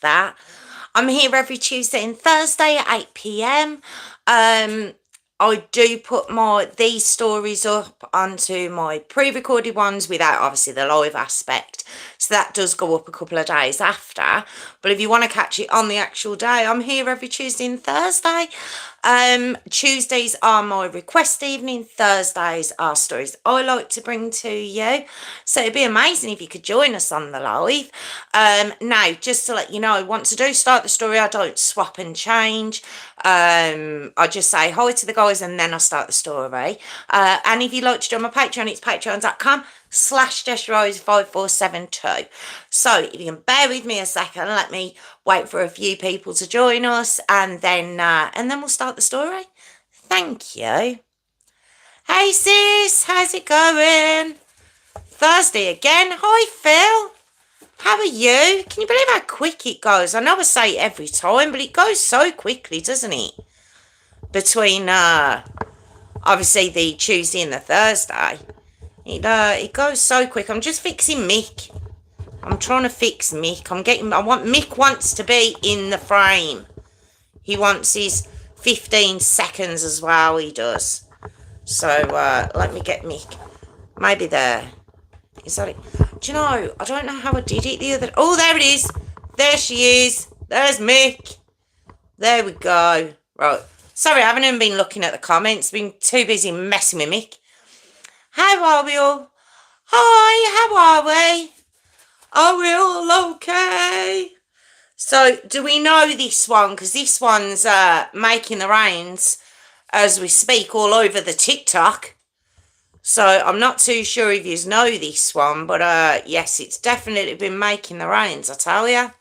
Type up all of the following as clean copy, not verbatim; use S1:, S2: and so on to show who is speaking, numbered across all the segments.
S1: that. I'm here every Tuesday and Thursday at 8 p.m. I do put these stories up onto my pre-recorded ones without obviously the live aspect. So that does go up a couple of days after. But if you want to catch it on the actual day, I'm here every Tuesday and Thursday. Tuesdays are my request evening. Thursdays are stories I like to bring to you. So it'd be amazing if you could join us on the live. Now, just to let you know, once I do start the story, I don't swap and change. I just say hi to the guys and then I start the story. And if you'd like to join my Patreon, it's patreon.com/JessRose5472. So if you can bear with me a second, let me wait for a few people to join us and then we'll start the story. Thank you. Hey sis, how's it going? Thursday again. Hi Phil. How are you? Can you believe how quick it goes? I know I say it every time, but it goes so quickly, doesn't it? Between obviously the Tuesday and the Thursday. It goes so quick. I'm just fixing Mick. I'm trying to fix Mick. Mick wants to be in the frame. He wants his 15 seconds as well, he does. So let me get Mick. Maybe there. Is that it? Do you know, I don't know how I did it the other... Oh, there it is. There she is. There's Mick. There we go. Right. Sorry, I haven't even been looking at the comments. Been too busy messing with Mick. How are we all? Hi, how are we? Are we all okay? So, do we know this one? Because this one's making the rounds as we speak all over the TikTok. So, I'm not too sure if you know this one, but yes, it's definitely been making the rounds, I tell you.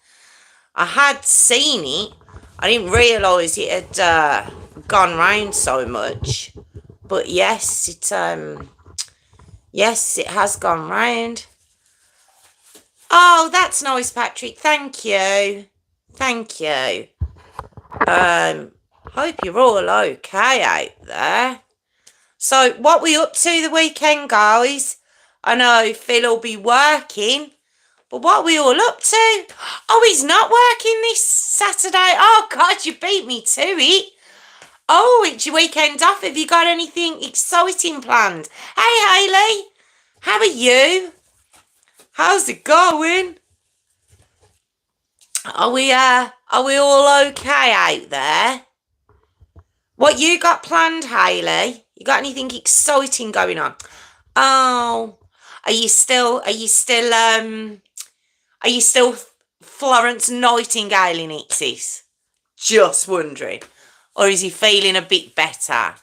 S1: I had seen it. I didn't realise it had gone round so much. But yes, it has gone round. Oh, that's nice, Patrick. Thank you. Thank you. Hope you're all okay out there. So, what we up to the weekend, guys? I know Phil will be working, but what are we all up to? Oh, he's not working this Saturday. Oh, God, you beat me to it. Oh, it's your weekend off. Have you got anything exciting planned? Hey, Hayley. How are you? How's it going? Are we all okay out there? What you got planned, Hayley? You got anything exciting going on? Oh, are you still Florence Nightingale in it, sis? Just wondering. Or is he feeling a bit better?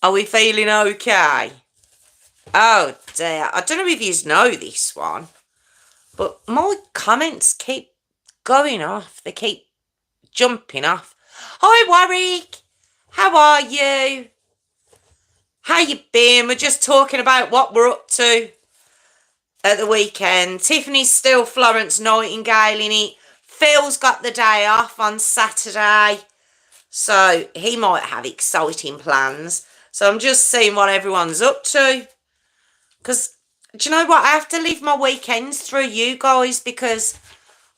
S1: Are we feeling okay? Oh dear, I don't know if you know this one, but my comments keep going off. They keep jumping off. Hi Warwick, how are you? How you been? We're just talking about what we're up to at the weekend. Tiffany's still Florence Nightingale in it. Phil's got the day off on Saturday, so he might have exciting plans. So I'm just seeing what everyone's up to. Because, do you know what? I have to live my weekends through you guys because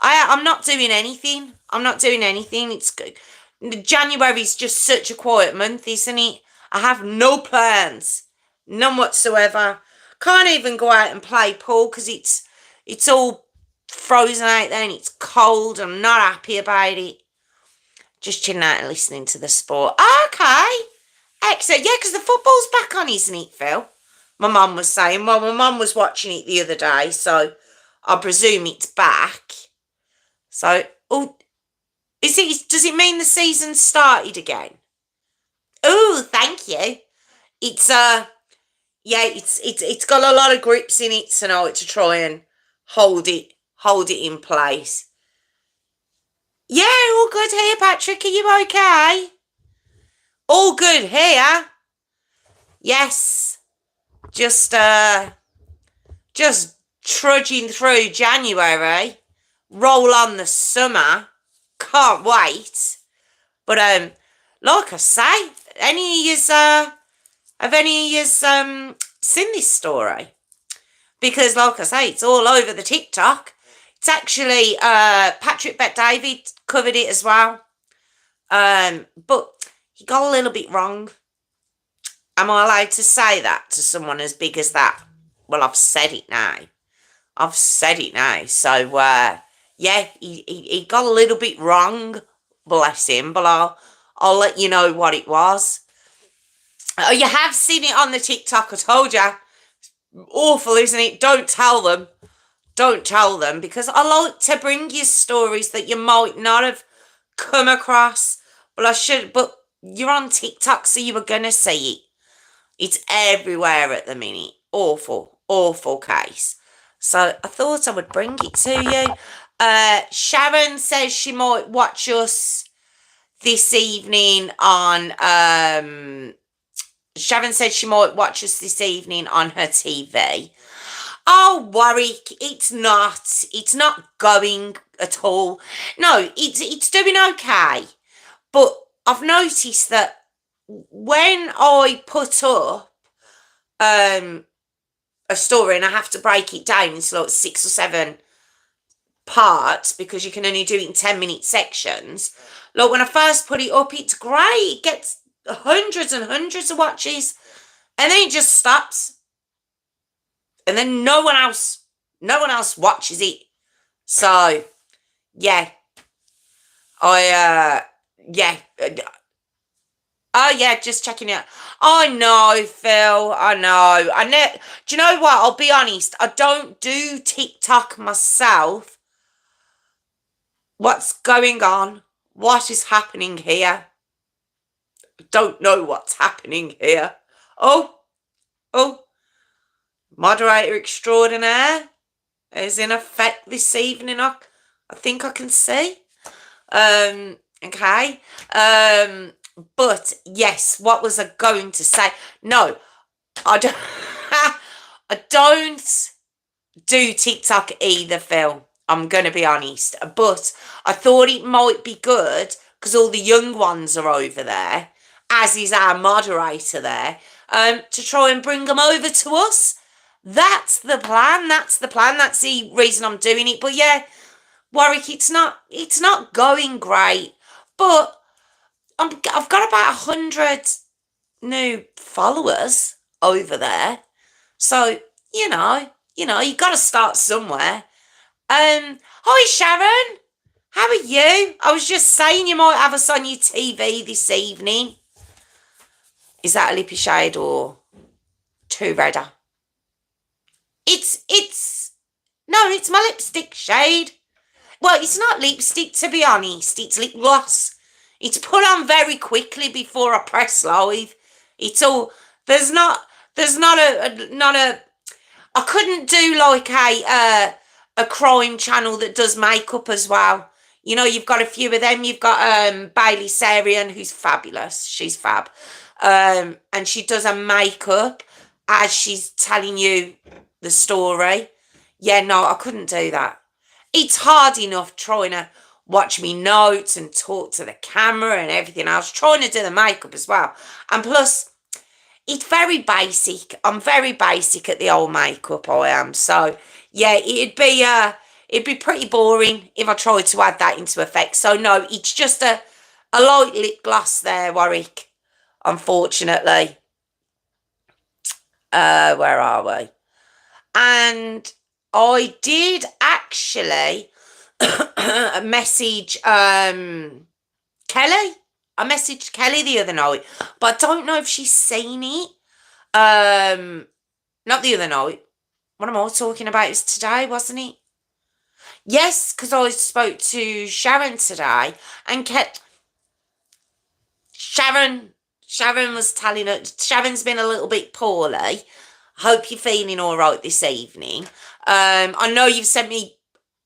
S1: I'm not doing anything. I'm not doing anything. It's good. January's just such a quiet month, isn't it? I have no plans. None whatsoever. Can't even go out and play pool because it's all frozen out there and it's cold. I'm not happy about it. Just chilling out and listening to the sport. Okay. Excellent. Yeah, because the football's back on, isn't it, Phil? My mum was saying. Well, my mum was watching it the other day, so I presume it's back. So, oh, does it mean the season started again? Oh, thank you. It's it's got a lot of grips in it tonight to try and hold it in place. Yeah, all good here, Patrick. Are you okay? All good here. Yes. Just trudging through January. Roll on the summer. Can't wait. But like I say, have any of yous seen this story? Because like I say, it's all over the TikTok. It's actually Patrick Bet-David covered it as well. But he got a little bit wrong. Am I allowed to say that to someone as big as that? Well, I've said it now. I've said it now. So, yeah, he got a little bit wrong. Bless him. But I'll let you know what it was. Oh, you have seen it on the TikTok, I told you. Awful, isn't it? Don't tell them. Don't tell them, because I like to bring you stories that you might not have come across. But you're on TikTok, so you were going to see it. It's everywhere at the minute. Awful, awful case. So I thought I would bring it to you. Sharon says she might watch us this evening on... Sharon said she might watch us this evening on her TV. Oh, Warwick, it's not going at all. No, it's doing okay. But I've noticed that when I put up a story and I have to break it down into like 6 or 7 parts, because you can only do it in 10-minute sections. Like when I first put it up, it's great. It gets hundreds and hundreds of watches, and then it just stops. And then no one else watches it. So, yeah. Yeah. Oh, yeah, just checking it out. I know, Phil. I know. Do you know what? I'll be honest. I don't do TikTok myself. What's going on? What is happening here? I don't know what's happening here. Oh. Moderator extraordinaire is in effect this evening. I think I can see. Okay. But yes, what was I going to say? No, I don't. I don't do TikTok either, Phil. I'm going to be honest. But I thought it might be good because all the young ones are over there, as is our moderator there, to try and bring them over to us. That's the plan. That's the reason I'm doing it. But yeah, Warwick, it's not going great. But I've got about 100 new followers over there. So, you got to start somewhere. Hi Sharon. How are you? I was just saying you might have us on your TV this evening. Is that a lippy shade or too redder? It's my lipstick shade. Well, it's not lipstick, to be honest. It's lip gloss. It's put on very quickly before I press live. It's all, there's not a, I couldn't do like a crime channel that does makeup as well. You know, you've got a few of them. You've got Bailey Sarian, who's fabulous. She's fab. And she does a makeup as she's telling you the story. Yeah, no, I couldn't do that. It's hard enough trying to watch me notes and talk to the camera and everything else, trying to do the makeup as well. And plus, it's very basic. I'm very basic at the old makeup, I am. So, yeah, it'd be pretty boring if I tried to add that into effect. So, no, it's just a light lip gloss there, Warwick, unfortunately. Where are we? And I did actually message Kelly. I messaged Kelly the other night, but I don't know if she's seen it. Not the other night. What am I talking about? It was today, wasn't it? Yes, because I spoke to Sharon today, and Sharon was telling her, Sharon's been a little bit poorly. Hope you're feeling all right this evening. I know you've sent me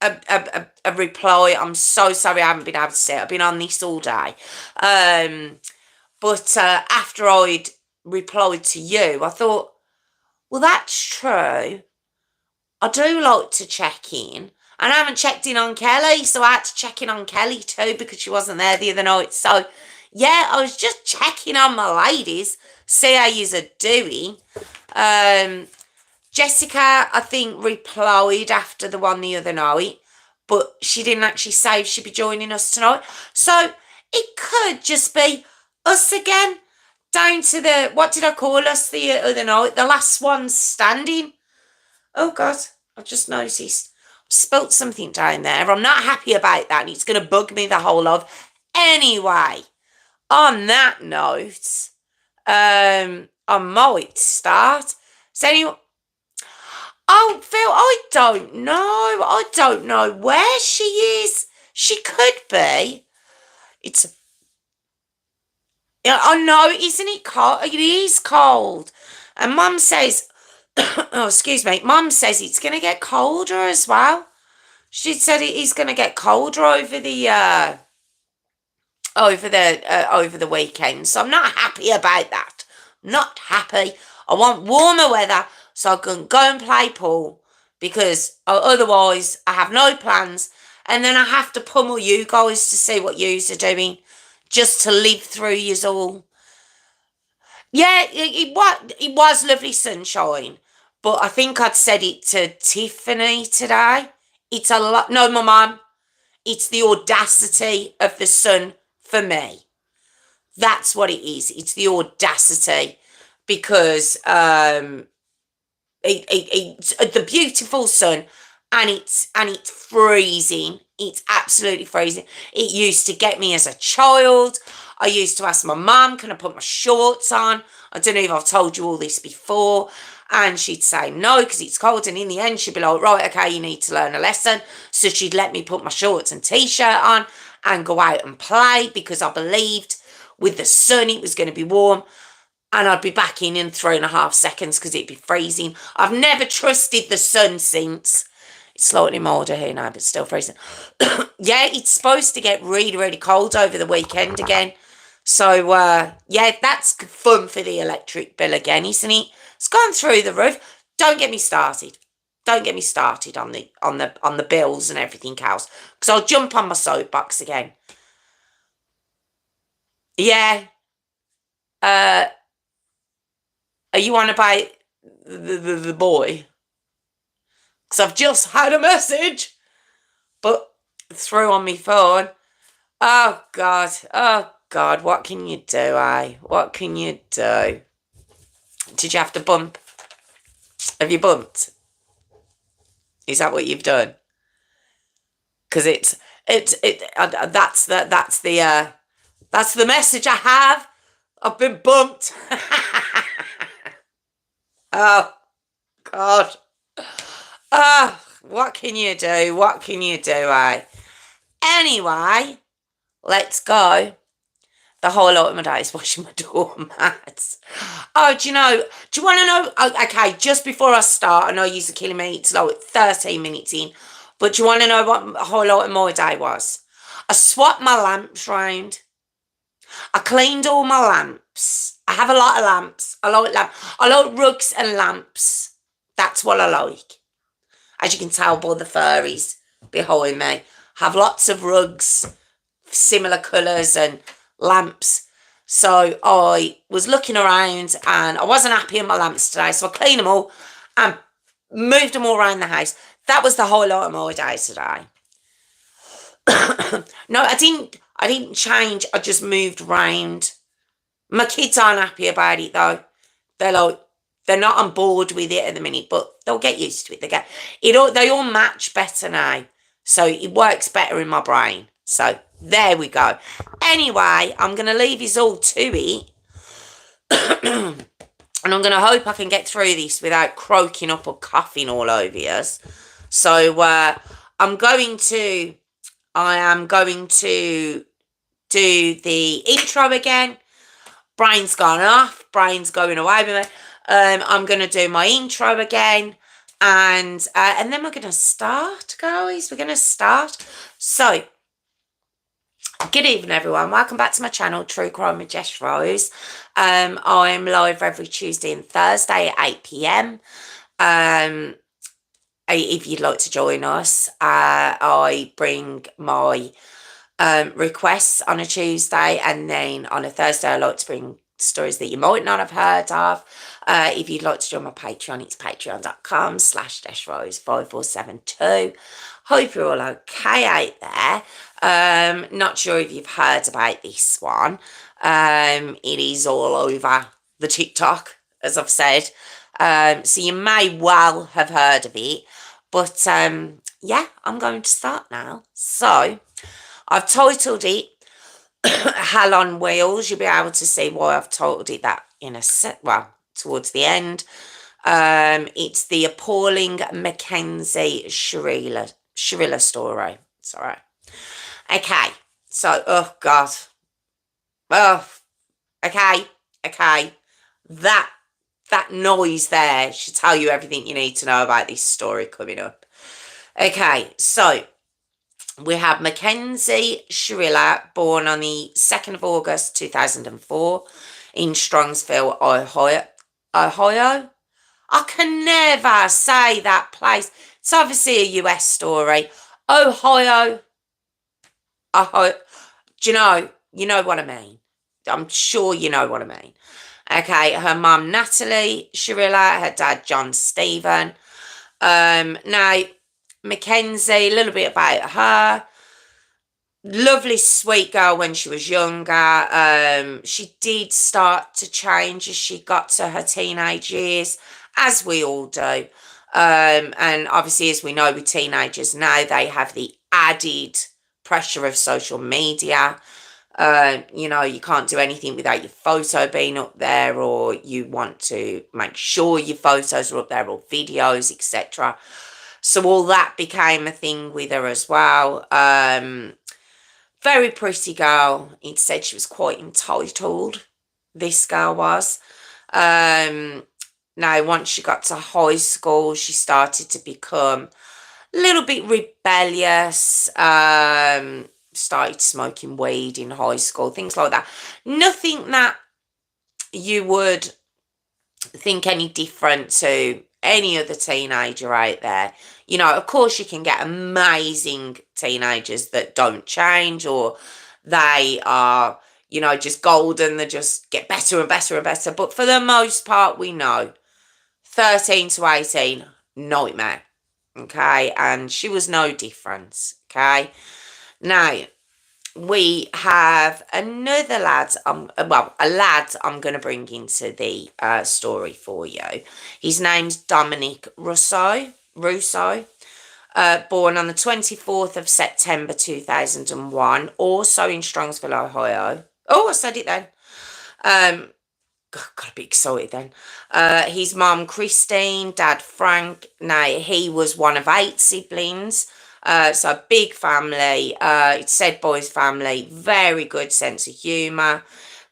S1: a reply. I'm so sorry I haven't been able to see it. I've been on this all day. But after I'd replied to you, I thought, well, that's true. I do like to check in. And I haven't checked in on Kelly, so I had to check in on Kelly too because she wasn't there the other night. So, yeah, I was just checking on my ladies, see how yous are doing. Jessica, I think, replied after the one the other night. but she didn't actually say if she'd be joining us tonight. So it could just be us again, down to the, what did I call us the other night? The last one standing. Oh, God, I've just noticed. I've spilt something down there. I'm not happy about that, and it's going to bug me the whole of. Anyway, on that note, I might start. So anyway, oh, Phil, I don't know. I don't know where she is. She could be. It's, yeah, I know, isn't it cold? It is cold. And Mum says, oh, excuse me, Mum says it's going to get colder as well. She said it is going to get colder over the weekend. So I'm not happy about that. Not happy. I want warmer weather so I can go and play pool, because otherwise I have no plans, and then I have to pummel you guys to see what yous are doing, just to live through yous all. Yeah, it was lovely sunshine, but I think I'd said it to Tiffany today. It's a lot. No, my mum. It's the audacity of the sun for me. That's what it is. It's the audacity, because it's the beautiful sun, and it's freezing. It's absolutely freezing. It used to get me as a child. I used to ask my mum, can I put my shorts on? I don't know if I've told you all this before. And she'd say no, because it's cold. And in the end, she'd be like, right, okay, you need to learn a lesson. So she'd let me put my shorts and t-shirt on and go out and play, because I believed with the sun it was going to be warm. And I'd be back in 3.5 seconds, because it'd be freezing. I've never trusted the sun since. It's slightly milder here now, but still freezing. Yeah, it's supposed to get really, really cold over the weekend again. So, yeah, that's fun for the electric bill again, isn't it? It's gone through the roof. Don't get me started. Don't get me started on the bills and everything else, because I'll jump on my soapbox again. Yeah. Are you on about the boy? Because I've just had a message, but through on my phone. Oh, God. Oh, God. What can you do, eh? What can you do? Did you have to bump? Have you bumped? Is that what you've done? Because that's the message I have. I've been bumped. Oh, God. Oh, what can you do? What can you do, eh? Anyway, let's go. The whole lot of my day is washing my doormats. Oh, do you want to know? Oh, okay, just before I start, I know you're killing me. It's like 13 minutes in. But do you want to know what a whole lot of my day was? I swapped my lamps round. I cleaned all my lamps. I have a lot of lamps. I like rugs and lamps. That's what I like. As you can tell by the furries behind me. I have lots of rugs, similar colours and lamps. So I was looking around and I wasn't happy with my lamps today, so I cleaned them all and moved them all around the house. That was the whole lot of my day today. No, I didn't change. I just moved around. My kids aren't happy about it though. They're not on board with it at the minute, but they'll get used to it. They all match better now, so it works better in my brain. So there we go. Anyway, I'm going to leave you all to it. And I'm going to hope I can get through this without croaking up or coughing all over you. So I am going to do the intro again. Brain's gone off. Brain's going away with me. I'm going to do my intro again. And then we're going to start, guys. We're going to start. So, good evening, everyone. Welcome back to my channel, True Crime with Jess Rose. I'm live every Tuesday and Thursday at 8 p.m. If you'd like to join us, I bring my requests on a Tuesday, and then on a Thursday I like to bring stories that you might not have heard of. If you'd like to join my Patreon, it's patreon.com/Rose5472. Hope you're all okay out there. Not sure if you've heard about this one. It is all over the TikTok, as I've said. So you may well have heard of it. But yeah, I'm going to start now. So I've titled it Hell on Wheels. You'll be able to see why I've titled it that in a set. Well, towards the end. It's the appalling Mackenzie Shirilla story. Sorry. Okay. So, oh God. Oh, okay. Okay. That that noise there should tell you everything you need to know about this story coming up. Okay, so we have Mackenzie Shirilla, born on the 2nd of August 2004 in Strongsville, Ohio. I can never say that place. It's obviously a US story. Ohio. Ohio. Do you know what I mean? I'm sure you know what I mean. Okay, her mum Natalie Shirilla, her dad John Stephen. Now, Mackenzie, a little bit about her. Lovely, sweet girl when she was younger. She did start to change as she got to her teenage years, as we all do. And obviously, as we know with teenagers now, they have the added pressure of social media. You can't do anything without your photo being up there, or you want to make sure your photos are up there, or videos, etc. So all that became a thing with her as well. Very pretty girl. It said she was quite entitled. This girl was. Now, once she got to high school, she started to become a little bit rebellious. Started smoking weed in high school, things like that. Nothing that you would think any different to any other teenager out there. Of course, you can get amazing teenagers that don't change, or they are, just golden. They just get better and better and better. But for the most part, we know 13 to 18, nightmare. Okay. And she was no different. Okay. Now, we have another lad, a lad I'm going to bring into the story for you. His name's Dominic Russo, born on the 24th of September 2001, also in Strongsville, Ohio. Oh, I said it then. Got a bit excited then. His mum, Christine, dad, Frank. Now, he was one of 8 siblings. So a big family. It said boys' family. Very good sense of humour.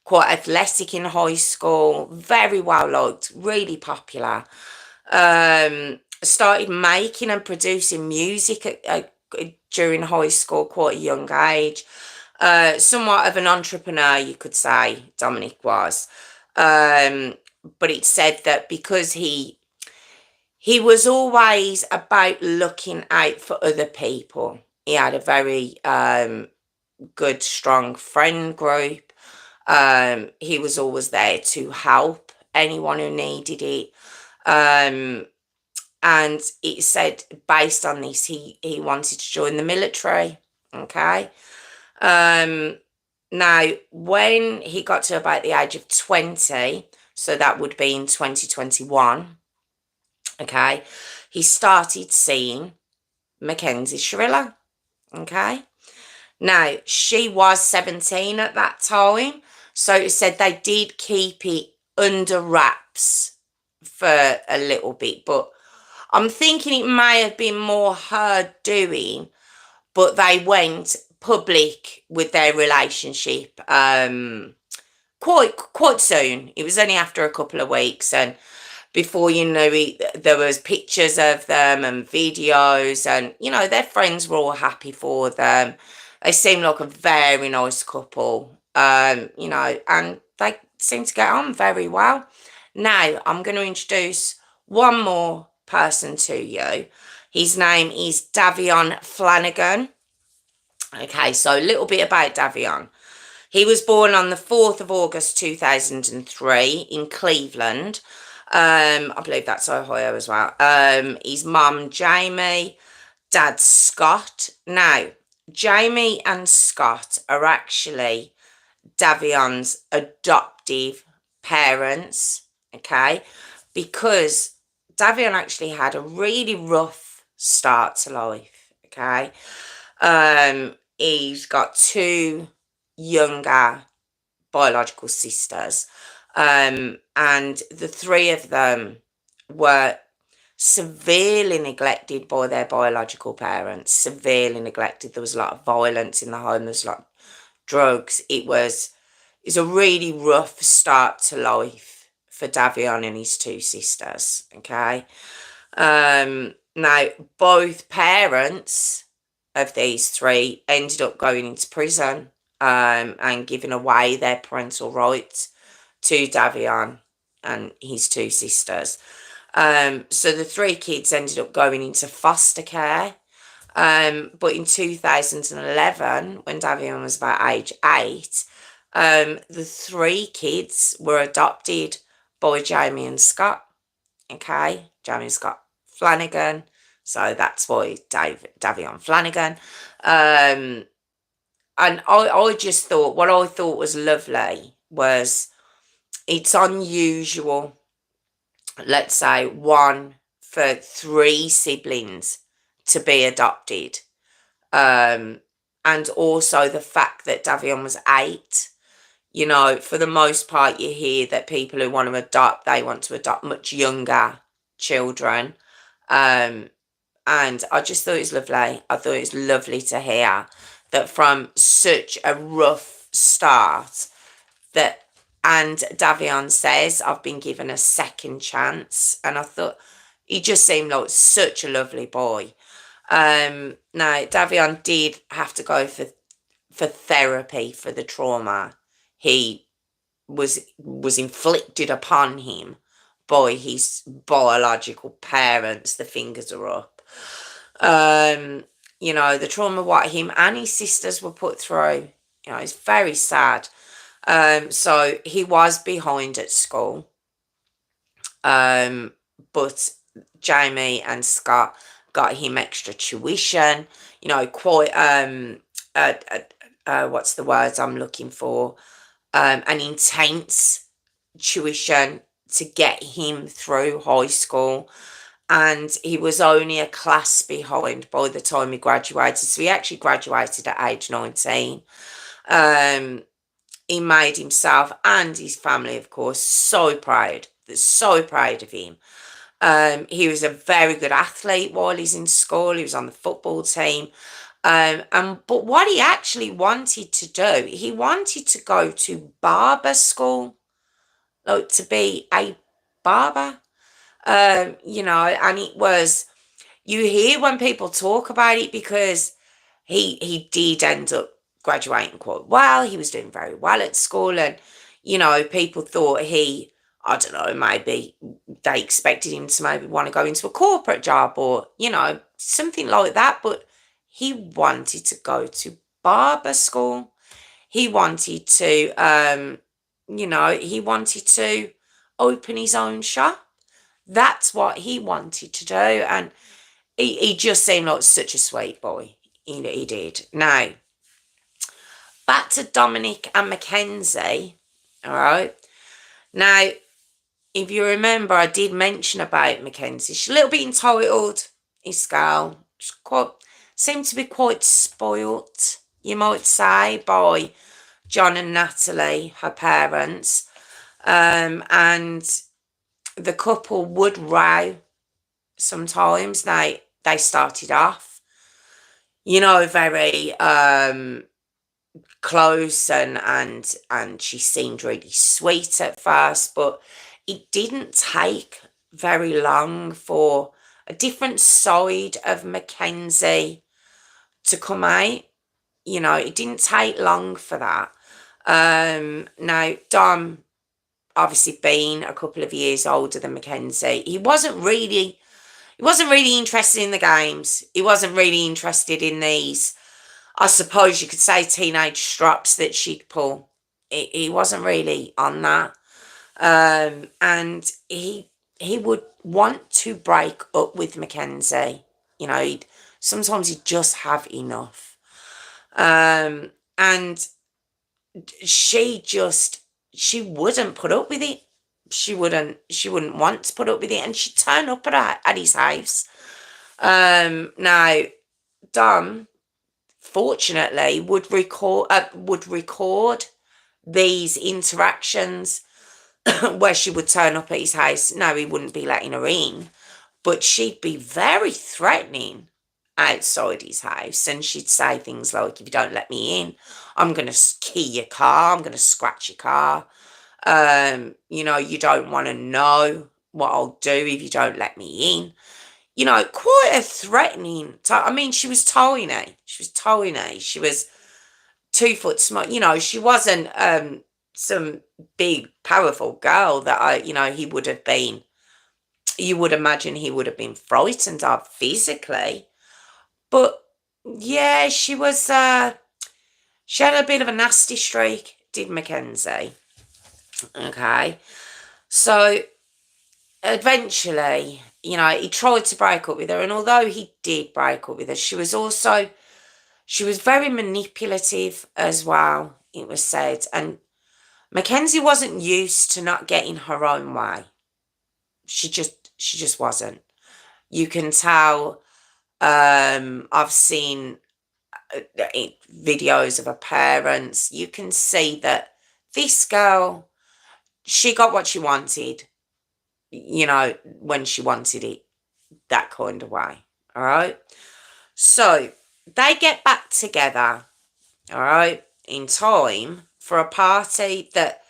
S1: Quite athletic in high school. Very well liked. Really popular. Started making and producing music during high school, quite a young age. Somewhat of an entrepreneur, you could say, Dominic was. But it said that because he was always about looking out for other people. He had a very good, strong friend group. He was always there to help anyone who needed it. And it said, based on this, he wanted to join the military. Okay. Now, when he got to about the age of 20, so that would be in 2021, okay, he started seeing Mackenzie Shirilla. Okay. Now, she was 17 at that time, so it said they did keep it under wraps for a little bit, but I'm thinking it may have been more her doing, but they went public with their relationship quite soon. It was only after a couple of weeks, and before you know it, there was pictures of them and videos, and their friends were all happy for them. They seemed like a very nice couple, and they seemed to get on very well. Now I'm going to introduce one more person to you. His name is Davion Flanagan. Okay, so a little bit about Davion. He was born on the 4th of August 2003 in Cleveland. I believe that's Ohio as well. His mum, Jamie, dad Scott. Now, Jamie and Scott are actually Davion's adoptive parents, okay? Because Davion actually had a really rough start to life, okay? He's got two younger biological sisters, and the three of them were severely neglected by their biological parents. Severely neglected. There was a lot of violence in the home. There was a lot of drugs. It's a really rough start to life for Davion and his two sisters. Okay. Now both parents of these three ended up going into prison, and giving away their parental rights to Davion and his two sisters. So the three kids ended up going into foster care. But in 2011, when Davion was about age 8, the three kids were adopted by Jamie and Scott. Okay, Jamie and Scott Flanagan. So that's why Davion Flanagan. And I just thought, what I thought was lovely was, it's unusual, let's say, one for three siblings to be adopted. And also the fact that Davion was 8. You know, for the most part, you hear that people who want to adopt, they want to adopt much younger children. And I just thought it was lovely. I thought it was lovely to hear that from such a rough start, that, and Davion says, I've been given a second chance. And I thought he just seemed like such a lovely boy. Now, Davion did have to go for therapy for the trauma he was inflicted upon him by his biological parents. The fingers are up. You know, the trauma what him and his sisters were put through, you know, it's very sad. So he was behind at school. But Jamie and Scott got him extra tuition, you know, quite what's the words I'm looking for? An intense tuition to get him through high school. And he was only a class behind by the time he graduated. So he actually graduated at age 19. He made himself and his family, of course, so proud. They're so proud of him. He was a very good athlete while he's in school. He was on the football team. But what he actually wanted to do, he wanted to go to barber school, like to be a barber. You know, and it was, you hear when people talk about it, because he did end up graduating quite well. He was doing very well at school, and you know, people thought I don't know, maybe they expected him to maybe want to go into a corporate job, or you know, something like that. But he wanted to go to barber school. He wanted to, you know, he wanted to open his own shop. That's what he wanted to do, and he just seemed like such a sweet boy. He did. Now, back to Dominic and Mackenzie. All right. Now, if you remember, I did mention about Mackenzie. She's a little bit entitled, this girl. She's seemed to be quite spoilt, you might say, by John and Natalie, her parents. And the couple would row sometimes. They started off, you know, very close, and she seemed really sweet at first, but it didn't take very long for a different side of Mackenzie to come out. You know, it didn't take long for that. Now, Dom, obviously being a couple of years older than Mackenzie, he wasn't really interested in the games. He wasn't really interested in these, I suppose you could say, teenage strops that she'd pull. He wasn't really on that. And he would want to break up with Mackenzie. You know, he'd Sometimes you just have enough. And she wouldn't put up with it. She wouldn't want to put up with it, and she'd turn up at his house. Now, Dom, fortunately, would record these interactions where she would turn up at his house. No, he wouldn't be letting her in, but she'd be very threatening outside his house, and she'd say things like, if you don't let me in, I'm going to key your car, I'm going to scratch your car. You don't want to know what I'll do if you don't let me in. Quite a threatening. I mean, she was tiny. She was 2 foot small. She wasn't some big, powerful girl that he would have been. You would imagine he would have been frightened of physically. But yeah, she was. She had a bit of a nasty streak, did Mackenzie. Okay, so eventually, he tried to break up with her, and although he did break up with her, she was very manipulative as well, it was said. And Mackenzie wasn't used to not getting her own way. She just wasn't. You can tell. I've seen videos of her parents. You can see that this girl, she got what she wanted, when she wanted it, that kind of way. All right. So they get back together, all right, in time for a party that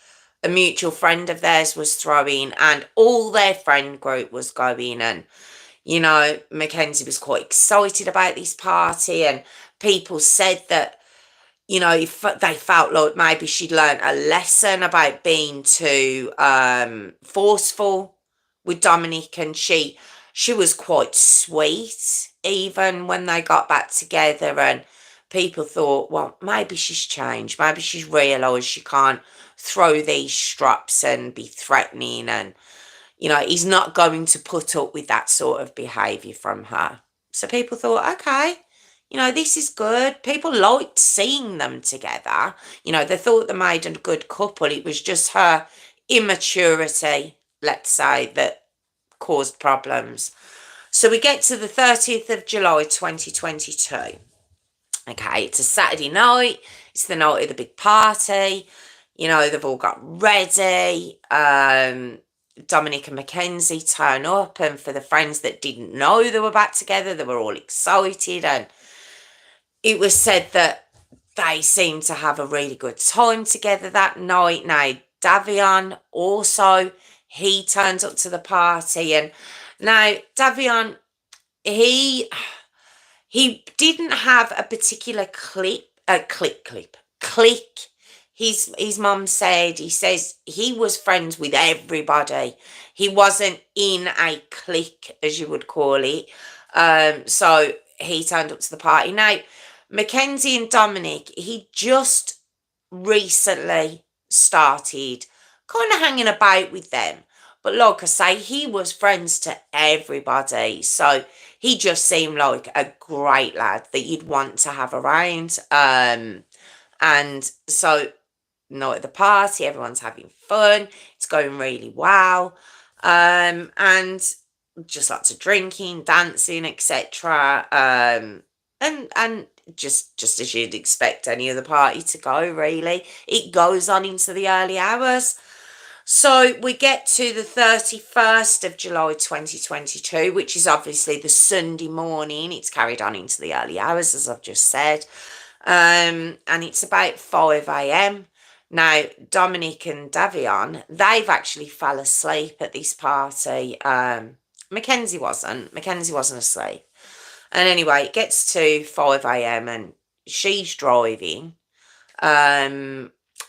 S1: a mutual friend of theirs was throwing, and all their friend group was going. And Mackenzie was quite excited about this party, and people said that if they felt like maybe she'd learned a lesson about being too forceful with Dominic, and she was quite sweet even when they got back together. And people thought, well, maybe she's changed, maybe she's realised she can't throw these straps and be threatening, and he's not going to put up with that sort of behaviour from her. So people thought, okay, this is good. People liked seeing them together. They thought they made a good couple. It was just her immaturity, let's say, that caused problems. So we get to the 30th of July 2022. Okay, it's a Saturday night. It's the night of the big party. They've all got ready. Dominic and Mackenzie turn up, and for the friends that didn't know they were back together, they were all excited, and it was said that they seemed to have a really good time together that night. Now, Davion also, he turns up to the party, and now Davion, he didn't have a particular click. His mum said, he says he was friends with everybody. He wasn't in a clique, as you would call it. So he turned up to the party. Now, Mackenzie and Dominic, he just recently started kind of hanging about with them. But like I say, he was friends to everybody. So he just seemed like a great lad that you'd want to have around. And so night at the party, everyone's having fun. It's going really well. And just lots of drinking, dancing, etc. And just as you'd expect any other party to go, really. It goes on into the early hours. So we get to the 31st of July 2022, which is obviously the Sunday morning. It's carried on into the early hours, as I've just said. And it's about 5 a.m. Now, Dominic and Davion, they've actually fell asleep at this party. Mackenzie wasn't asleep. And anyway, it gets to 5 a.m. and she's driving.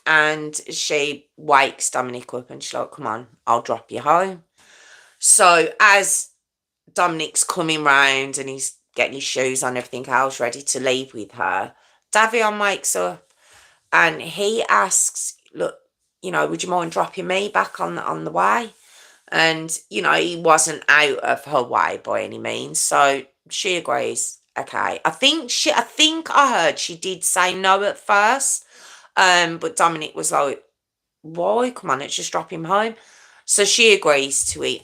S1: And she wakes Dominic up and she's like, come on, I'll drop you home. So as Dominic's coming round and he's getting his shoes on, everything else, ready to leave with her, Davion wakes up and he asks, look, would you mind dropping me back on the way? And, he wasn't out of her way by any means. So she agrees. Okay. I think I heard she did say no at first. But Dominic was like, why? Come on, let's just drop him home. So she agrees to it,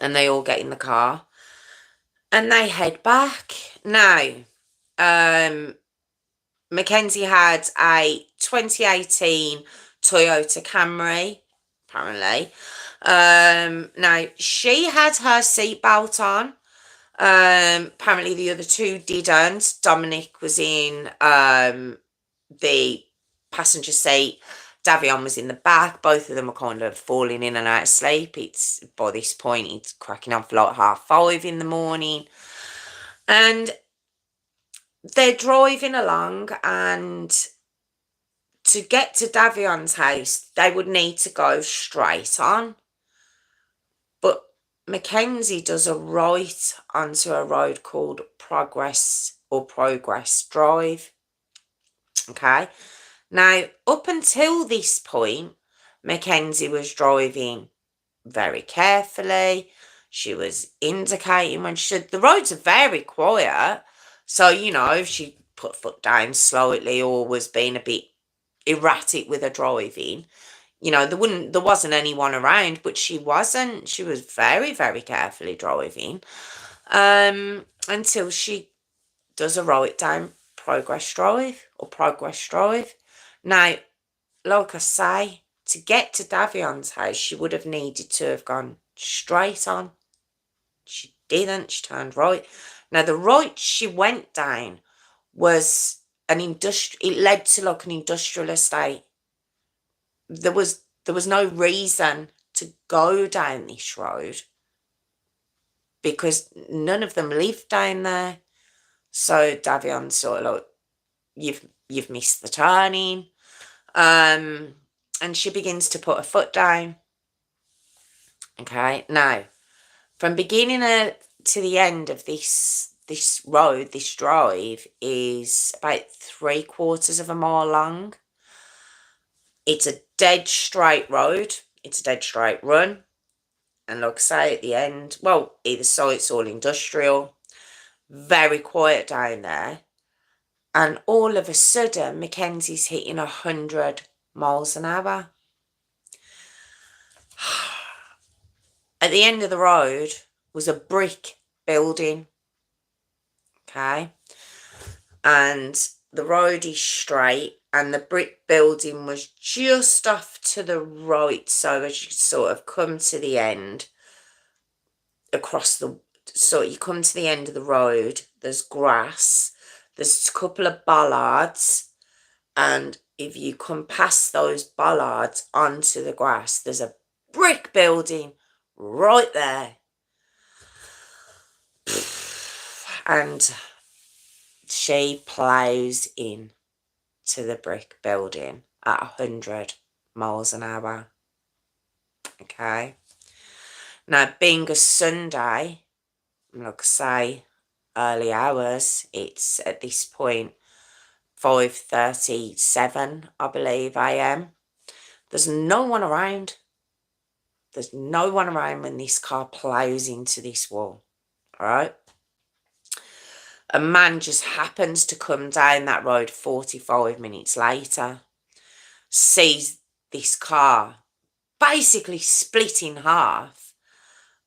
S1: and they all get in the car and they head back. Now, um, Mackenzie had a 2018 Toyota Camry, apparently. Now, she had her seatbelt on. Apparently the other two didn't. Dominic was in the passenger seat. Davion was in the back. Both of them were kind of falling in and out of sleep. It's by this point it's cracking on for like 5:30 in the morning. And they're driving along, and to get to Davion's house, they would need to go straight on. But Mackenzie does a right onto a road called Progress Drive. Okay. Now, up until this point, Mackenzie was driving very carefully. She was indicating when she should. The roads are very quiet. So, if she put foot down slightly or was being a bit erratic with her driving, there wasn't anyone around, but she wasn't. She was very, very carefully driving. Until she does a right down Progress Drive. Now, like I say, to get to Davion's house, she would have needed to have gone straight on. She didn't. She turned right. Now, the right she went down was it led to like an industrial estate. There was no reason to go down this road because none of them lived down there. So Davion's sort of like, you've missed the turning. And she begins to put her foot down. Okay, now, from beginning to the end of this road, this drive, is about 3/4 of a mile long. It's a dead straight road. It's a dead straight run. And like I say, at the end, well, either side, it's all industrial. Very quiet down there. And all of a sudden, Mackenzie's hitting 100 miles an hour. At the end of the road was a brick building. Okay. And the road is straight, and the brick building was just off to the right. So as you sort of come to the end, so you come to the end of the road, there's grass, there's a couple of bollards, and if you come past those bollards onto the grass, there's a brick building right there. And she plows in to the brick building at 100 miles an hour. Okay. Now, being a Sunday, like I say, early hours, it's at this point 5:37, I believe, a.m. There's no one around. There's no one around when this car plows into this wall. All right. A man just happens to come down that road 45 minutes later, sees this car basically split in half,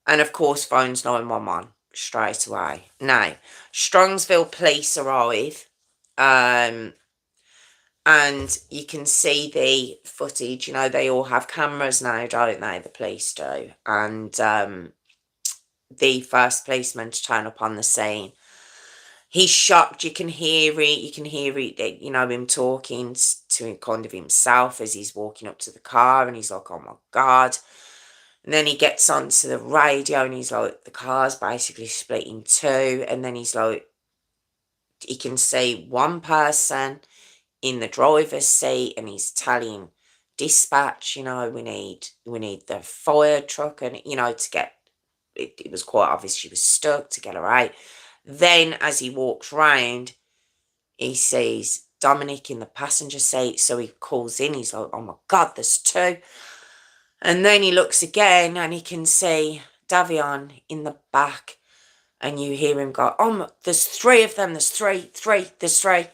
S1: and of course phones 911 straight away. Now, Strongsville police arrive, and you can see the footage. They all have cameras now, don't they? The police do. And the first policeman to turn up on the scene, he's shocked. You can hear it. You can hear it, him talking to kind of himself as he's walking up to the car, and he's like, oh my God. And then he gets onto the radio and he's like, the car's basically split in two. And then he's like, he can see one person in the driver's seat, and he's telling dispatch, we need the fire truck, and, to get, it was quite obvious she was stuck, to get her out. Then as he walks round, he sees Dominic in the passenger seat. So he calls in. He's like, oh my God, there's two. And then he looks again and he can see Davion in the back. and you hear him go, oh, there's three of them, there's there's three.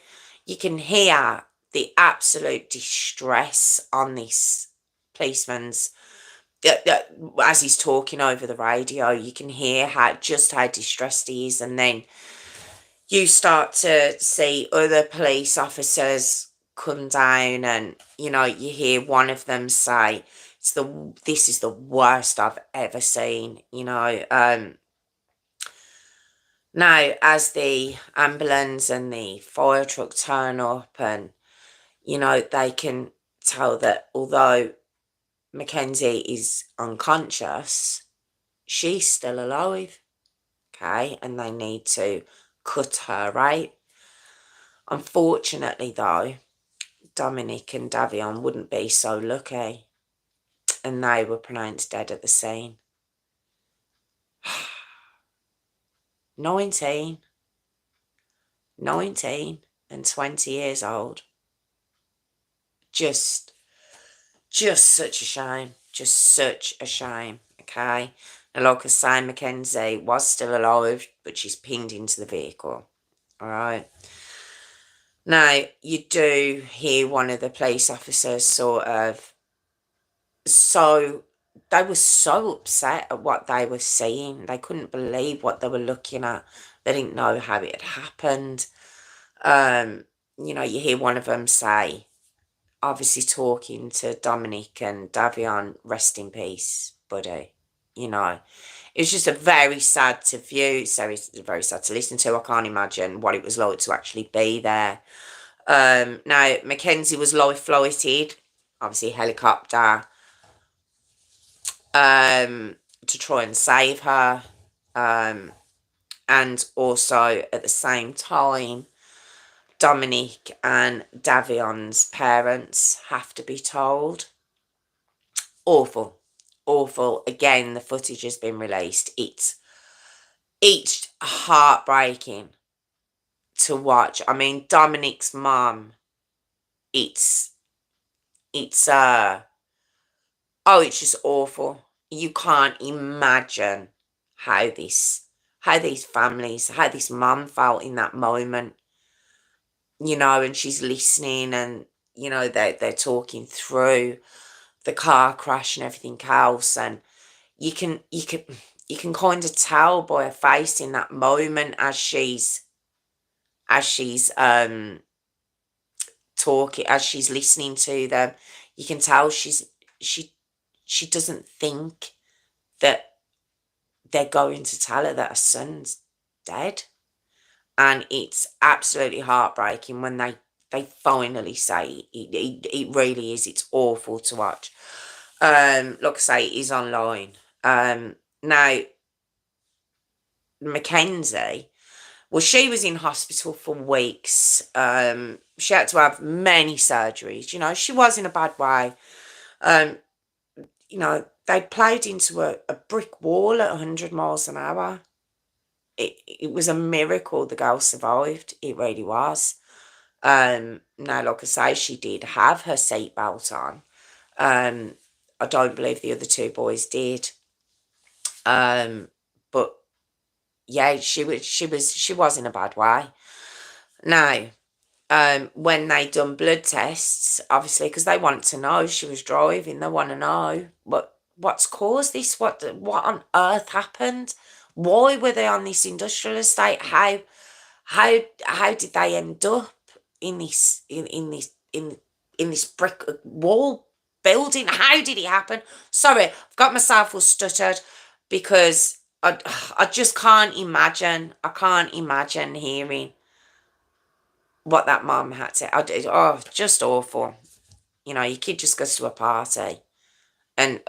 S1: You can hear the absolute distress on this policeman's, as he's talking over the radio. You can hear how distressed he is, and then you start to see other police officers come down, and you hear one of them say, this is the worst I've ever seen. Now, as the ambulance and the fire truck turn up, and they can tell that although Mackenzie is unconscious, she's still alive. Okay, and they need to cut her out. Unfortunately, though, Dominic and Davion wouldn't be so lucky, and they were pronounced dead at the scene. 19 and 20 years old. Just such a shame. Just such a shame. Okay. And like I say, Mackenzie was still alive, but she's pinned into the vehicle. All right. Now, you do hear one of the police officers they were so upset at what they were seeing. They couldn't believe what they were looking at. They didn't know how it had happened. You hear one of them say, obviously talking to Dominic and Davion, rest in peace, buddy. It's just a very sad to view. So it's very sad to listen to. I can't imagine what it was like to actually be there. Now, Mackenzie was life flighted, obviously helicopter, to try and save her. And also at the same time, Dominic and Davion's parents have to be told. Awful. Awful. Again, the footage has been released. It's heartbreaking to watch. I mean, Dominic's mum, it's it's just awful. You can't imagine how these families, how this mum felt in that moment. And she's listening, and they're talking through the car crash and everything else, and you can kind of tell by her face in that moment as she's talking, as she's listening to them. You can tell she doesn't think that they're going to tell her that her son's dead. And it's absolutely heartbreaking when they finally say it really is. It's awful to watch. Like I say, it is online. Now, Mackenzie, well, she was in hospital for weeks. She had to have many surgeries. She was in a bad way. They played into a brick wall at 100 miles an hour. It was a miracle the girl survived. It really was. Now, like I say, she did have her seatbelt on. I don't believe the other two boys did. But yeah, she was in a bad way. Now, when they done blood tests, obviously, because they want to know, she was driving, they want to know what's caused this, what on earth happened, why were they on this industrial estate, how did they end up in this in this brick wall building? How did it happen? Sorry, I've got myself all stuttered because I just can't imagine. I can't imagine hearing what that mum had to. Just awful. Your kid just goes to a party, and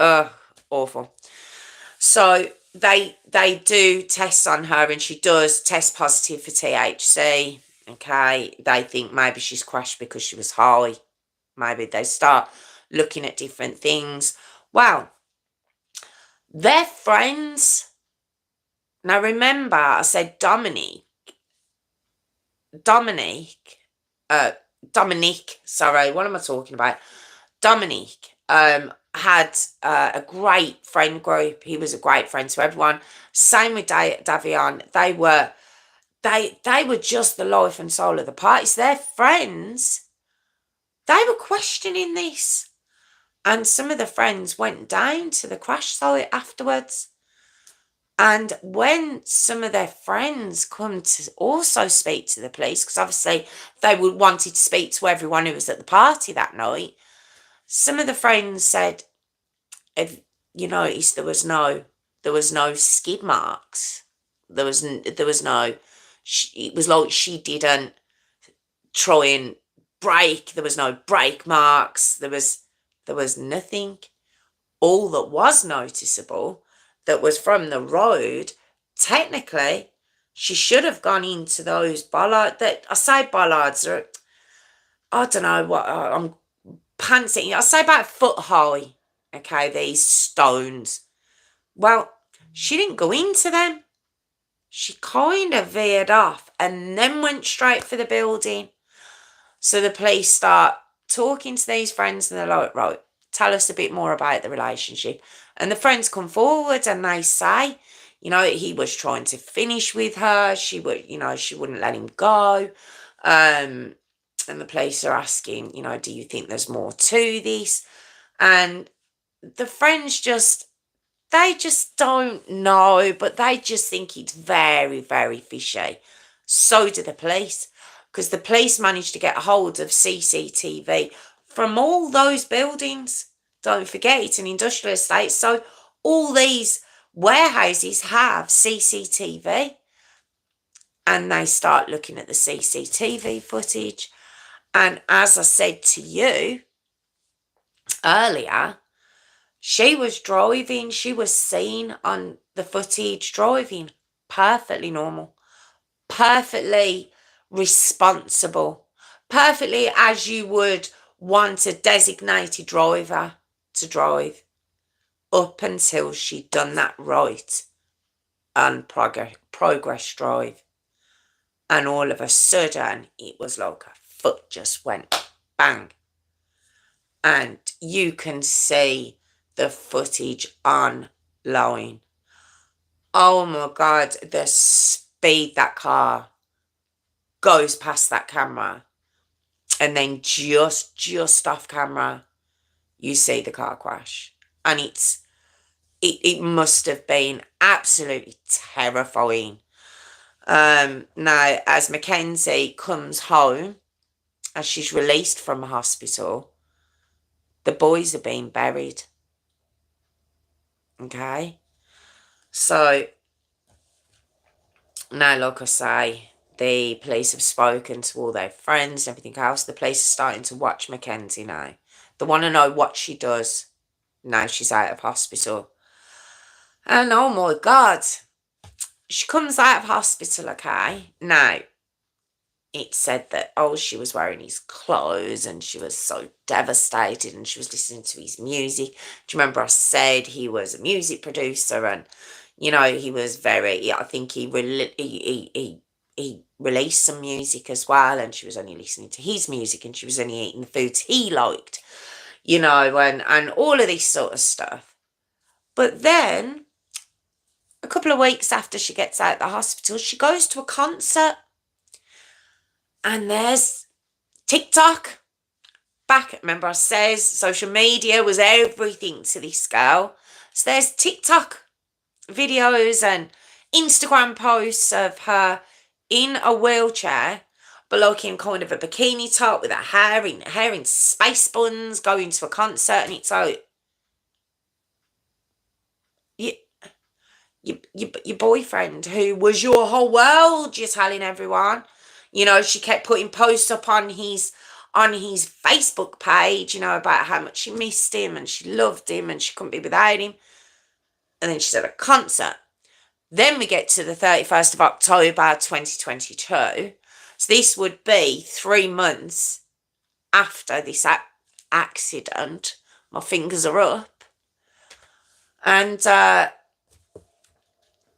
S1: awful. So they do tests on her, and she does test positive for THC. Okay, they think maybe she's crashed because she was high. Maybe they start looking at different things. Well, they're friends. Now remember, I said Dominique, sorry, what am I talking about? Dominique had a great friend group. He was a great friend to everyone. Same with Davion. They were just the life and soul of the party. So their friends, they were questioning this. And some of the friends went down to the crash site afterwards. And when some of their friends come to also speak to the police, because obviously they wanted to speak to everyone who was at the party that night, some of the friends said, "Have you noticed there was no skid marks? There was no. It was like she didn't try and brake. There was no brake marks. There was nothing. All that was noticeable that was from the road, technically, she should have gone into those bollards. That I say bollards are, I don't know what I'm pantsing. I say about a foot high. Okay, these stones. Well, she didn't go into them. She kind of veered off and then went straight for the building. So the police start talking to these friends and they're like, right, tell us a bit more about the relationship. And the friends come forward and they say, he was trying to finish with her. She wouldn't let him go. And the police are asking, do you think there's more to this? And the friends they just don't know, but they just think it's very, very fishy. So do the police, because the police managed to get a hold of CCTV from all those buildings. Don't forget, it's an industrial estate, so all these warehouses have CCTV. And they start looking at the CCTV footage. And as I said to you earlier, she was driving, she was seen on the footage driving perfectly normal, perfectly responsible, perfectly as you would want a designated driver to drive, up until she'd done that right on Progress Drive. And all of a sudden, it was like her foot just went bang. And you can see the footage online. Oh my God, the speed that car goes past that camera. And then just off camera, you see the car crash. And it must have been absolutely terrifying. Now, as Mackenzie comes home, as she's released from the hospital, the boys are being buried. Okay? So, now, like I say, the police have spoken to all their friends and everything else. The police are starting to watch Mackenzie now. They want to know what she does now she's out of hospital. And oh my God, she comes out of hospital, okay? Now, it said that, she was wearing his clothes and she was so devastated and she was listening to his music. Do you remember I said he was a music producer and, he was very, I think he released some music as well, and she was only listening to his music and she was only eating the foods he liked, and all of this sort of stuff. But then, a couple of weeks after she gets out of the hospital, she goes to a concert. And there's TikTok. Remember I says social media was everything to this girl. So there's TikTok videos and Instagram posts of her in a wheelchair, but like in kind of a bikini top with her hair in space buns, going to a concert, and it's like, your boyfriend, who was your whole world, you're telling everyone. She kept putting posts up on his Facebook page, about how much she missed him and she loved him and she couldn't be without him. And then she's at a concert. Then we get to the 31st of October 2022. So this would be 3 months after this accident. My fingers are up. And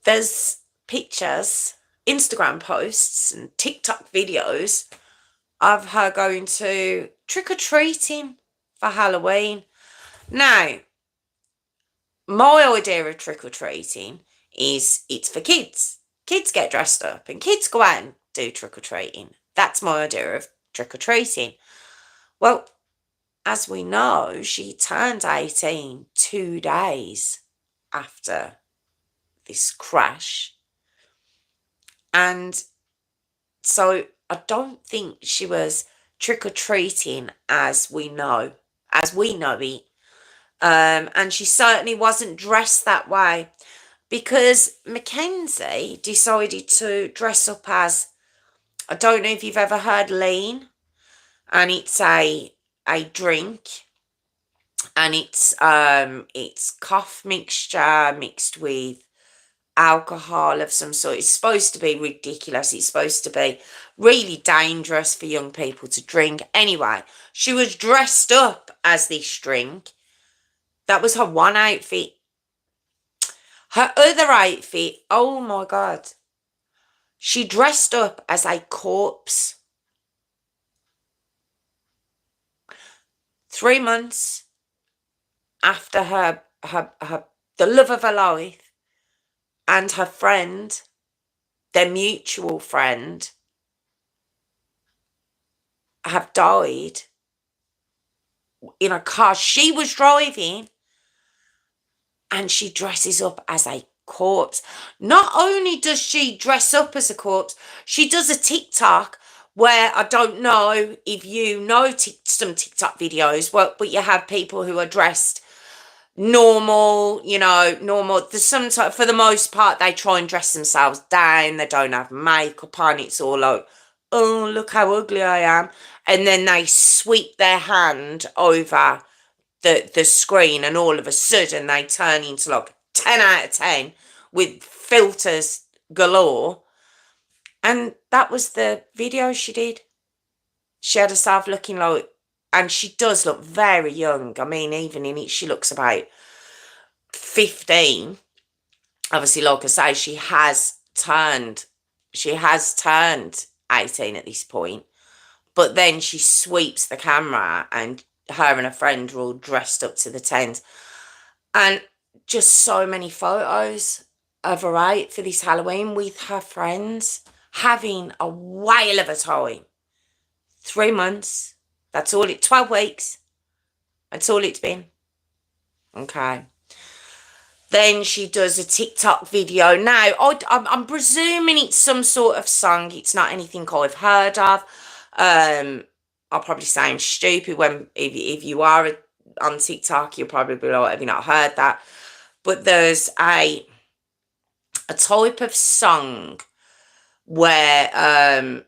S1: there's pictures, Instagram posts and TikTok videos of her going to trick-or-treating for Halloween. Now, my idea of trick-or-treating is it's for kids. Kids get dressed up and kids go out and do trick-or-treating. That's my idea of trick-or-treating. Well, as we know, she turned 18 2 days after this crash. And so I don't think she was trick-or-treating as we know it. And she certainly wasn't dressed that way because Mackenzie decided to dress up as, I don't know if you've ever heard lean, and it's a drink, and it's cough mixture mixed with alcohol of some sort. It's supposed to be ridiculous. It's supposed to be really dangerous for young people to drink. Anyway, she was dressed up as this drink. That was her one outfit. Her other outfit, oh my God. She dressed up as a corpse. 3 months after her the love of her life and her friend, their mutual friend, have died in a car she was driving, and she dresses up as a corpse. Not only does she dress up as a corpse, she does a TikTok where, I don't know if you know some TikTok videos, but you have people who are dressed normal, normal. There's some type, for the most part, they try and dress themselves down. They don't have makeup on. It's all like, oh, look how ugly I am. And then they sweep their hand over the screen, and all of a sudden they turn into like 10 out of 10 with filters galore. And that was the video she did. She had herself looking like, and she does look very young. I mean, even in it, she looks about 15. Obviously, like I say, she has turned 18 at this point. But then she sweeps the camera, and her and her friend are all dressed up to the tent. And just so many photos of her out for this Halloween with her friends, having a whale of a time. 3 months. That's all 12 weeks. That's all it's been. Okay. Then she does a TikTok video. Now, I'm presuming it's some sort of song. It's not anything I've heard of. I'll probably sound stupid when, if you are on TikTok, you'll probably be like, have you not heard that? But there's a type of song where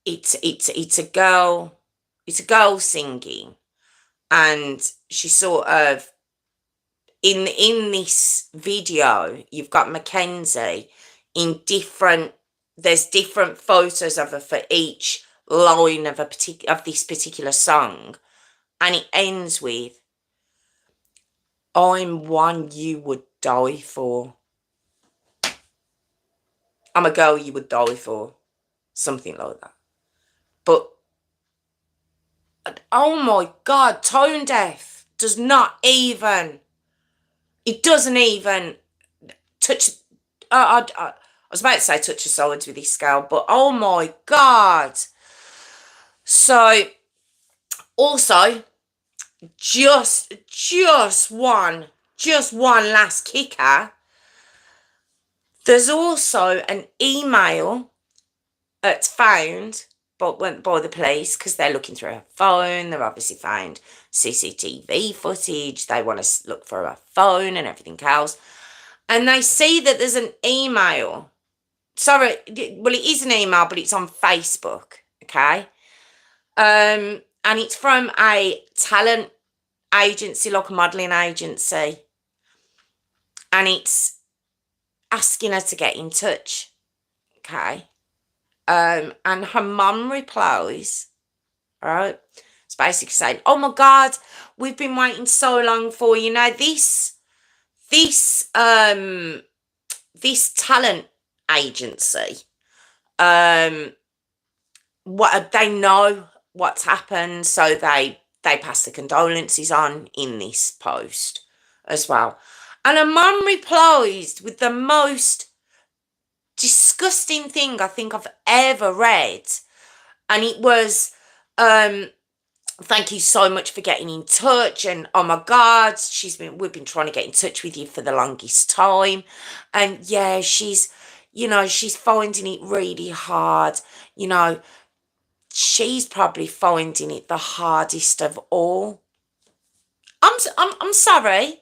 S1: it's a girl singing, and she sort of, in this video, you've got Mackenzie in there's different photos of her for each line of this particular song, and it ends with, I'm one you would die for. I'm a girl you would die for. Something like that. But, oh my God, tone deaf does not even, it doesn't even touch, I was about to say touch the sides with this scale, but oh my God. So, also, just one last kicker. There's also an email that's found by the police, because they're looking through her phone. They've obviously found CCTV footage. They want to look for her phone and everything else. And they see that there's an email. Sorry, well, it is an email, but it's on Facebook, okay? And it's from a talent agency, like a modelling agency. And it's asking her to get in touch, okay? And her mum replies, right? It's basically saying, oh my God, we've been waiting so long for you. Now, this talent agency, what they know what's happened, so they pass the condolences on in this post as well. And her mum replies with the most disgusting thing I think I've ever read. And it was, thank you so much for getting in touch. And oh my God, we've been trying to get in touch with you for the longest time. And yeah, she's finding it really hard. She's probably finding it the hardest of all. I'm sorry.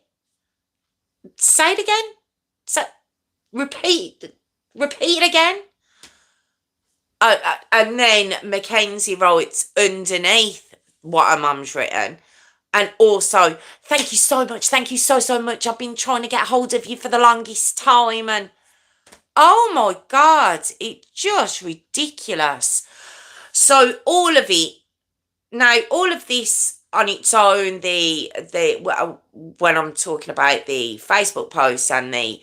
S1: Say it again. So repeat it again. And then Mackenzie writes underneath what her mum's written. And also, thank you so much. Thank you so much. I've been trying to get hold of you for the longest time. And oh my God, it's just ridiculous. So all of it, now all of this on its own, when I'm talking about the Facebook posts and the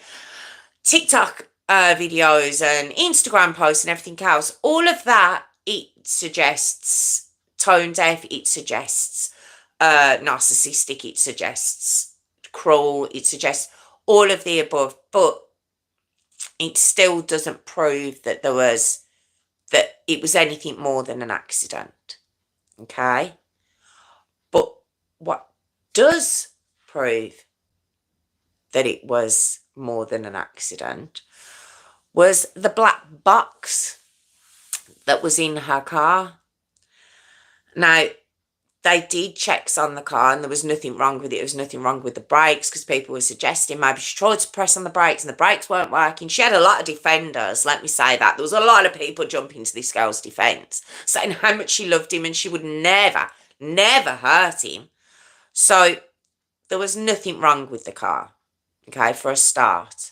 S1: TikTok videos and Instagram posts and everything else, all of that, it suggests tone deaf, it suggests narcissistic, it suggests cruel, it suggests all of the above, but it still doesn't prove that it was anything more than an accident. Okay? But what does prove that it was more than an accident was the black box that was in her car. Now, they did checks on the car and there was nothing wrong with it. There was nothing wrong with the brakes because people were suggesting maybe she tried to press on the brakes and the brakes weren't working. She had a lot of defenders, let me say that. There was a lot of people jumping to this girl's defence, saying how much she loved him and she would never hurt him. So there was nothing wrong with the car, okay, for a start.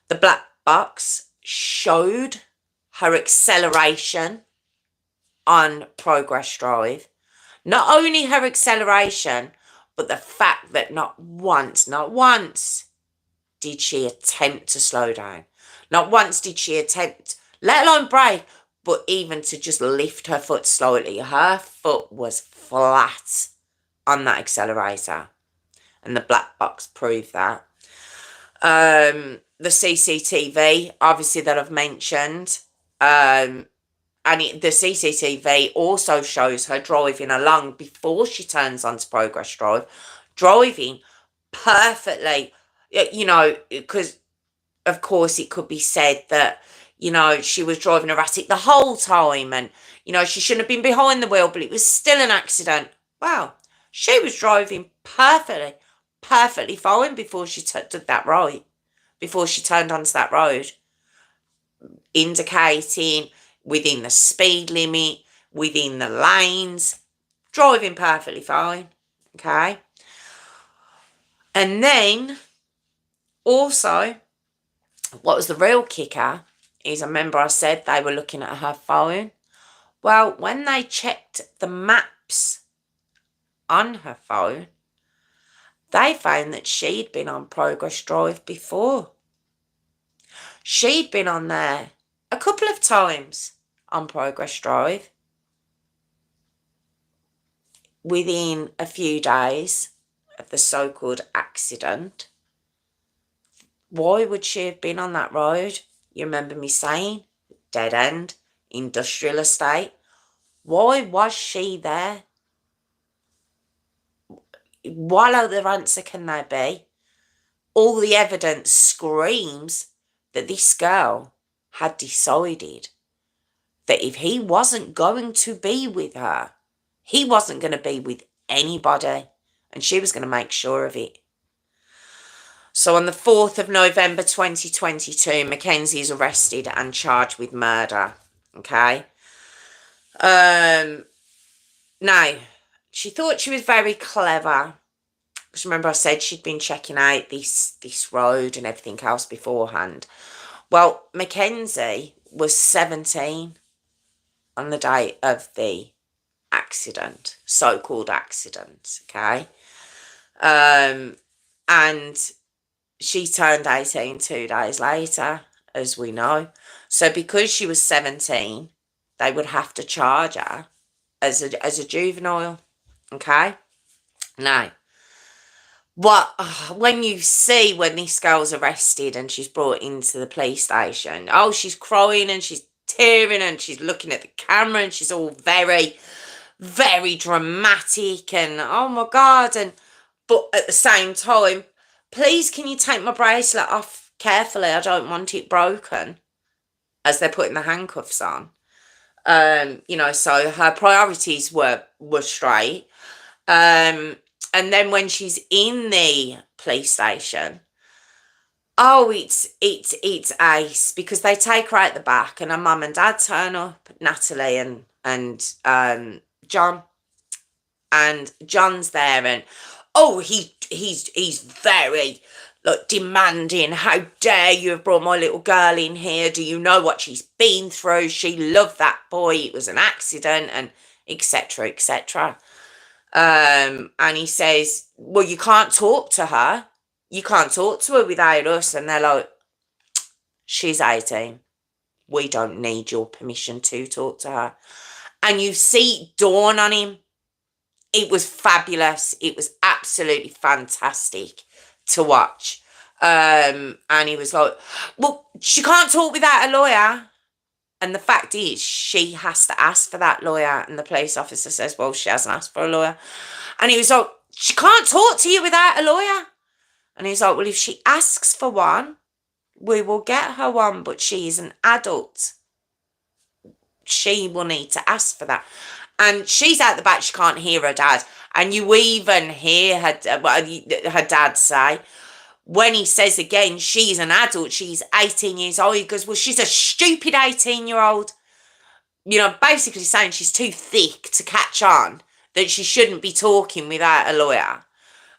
S1: The black box showed her acceleration on Progress Drive. Not only her acceleration, but the fact that not once did she attempt to slow down. Not once did she attempt, let alone brake, but even to just lift her foot slightly. Her foot was flat on that accelerator. And the black box proved that. The CCTV, obviously, that I've mentioned, and the CCTV also shows her driving along before she turns onto Progress Drive, driving perfectly, because, of course, it could be said that, she was driving erratic the whole time and, she shouldn't have been behind the wheel, but it was still an accident. Wow, she was driving perfectly fine before she took that right, before she turned onto that road, indicating within the speed limit, within the lanes, driving perfectly fine, okay? And then, also, what was the real kicker is, I remember I said they were looking at her phone. Well, when they checked the maps on her phone, they found that she'd been on Progress Drive before. She'd been on there a couple of times on Progress Drive within a few days of the so-called accident. Why would she have been on that road? You remember me saying, dead end, industrial estate. Why was she there? What other answer can there be? All the evidence screams that this girl had decided that if he wasn't going to be with her, he wasn't going to be with anybody, and she was going to make sure of it. So on the 4th of November 2022, Mackenzie is arrested and charged with murder, okay? Now, she thought she was very clever. Because remember I said she'd been checking out this road and everything else beforehand. Well, Mackenzie was 17 on the day of the accident, so-called accident, okay? And she turned 18 2 days later, as we know. So because she was 17, they would have to charge her as a juvenile, okay? Now, what when you see when this girl's arrested and she's brought into the police station, oh, she's crying and she's tearing and she's looking at the camera and she's all very, very dramatic and oh my god. And but at the same time, please can you take my bracelet off carefully, I don't want it broken, as they're putting the handcuffs on. So her priorities were straight. um and then when she's in the police station, oh, it's ace, because they take her out the back and her mum and dad turn up, Natalie and John, and John's there, and oh, he's very like demanding. How dare you have brought my little girl in here? Do you know what she's been through? She loved that boy. It was an accident, and etc. etc. And he says, well, you can't talk to her. You can't talk to her without us. And they're like, she's 18. We don't need your permission to talk to her. And you see it dawn on him. It was fabulous. It was absolutely fantastic to watch. And he was like, well, she can't talk without a lawyer. And the fact is, she has to ask for that lawyer. And the police officer says, well, she hasn't asked for a lawyer. And he was like, she can't talk to you without a lawyer. And he's like, well, if she asks for one, we will get her one, but she is an adult. She will need to ask for that. And she's out the back, she can't hear her dad. And you even hear her dad say, when he says again, she's an adult, she's 18 years old, he goes, well, she's a stupid 18-year-old. Basically saying she's too thick to catch on, that she shouldn't be talking without a lawyer.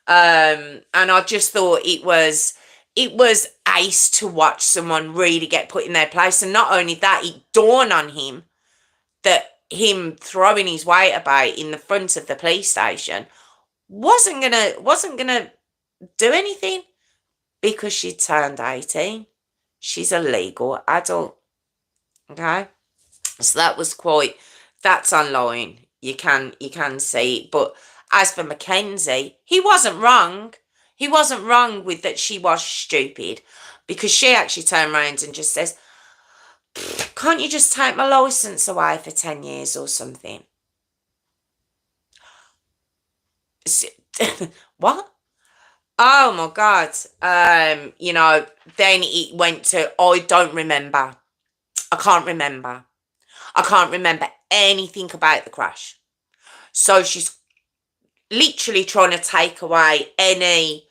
S1: And I just thought it was ace to watch someone really get put in their place. And not only that, it dawned on him that him throwing his weight about in the front of the police station wasn't gonna do anything, because she turned 18. She's a legal adult. Okay? So that's online. You can see it. But as for Mackenzie, he wasn't wrong. He wasn't wrong with that she was stupid, because she actually turned around and just says, can't you just take my license away for 10 years or something? What? Oh my God. Then it went to, I don't remember. I can't remember. I can't remember anything about the crash. So she's literally trying to take away any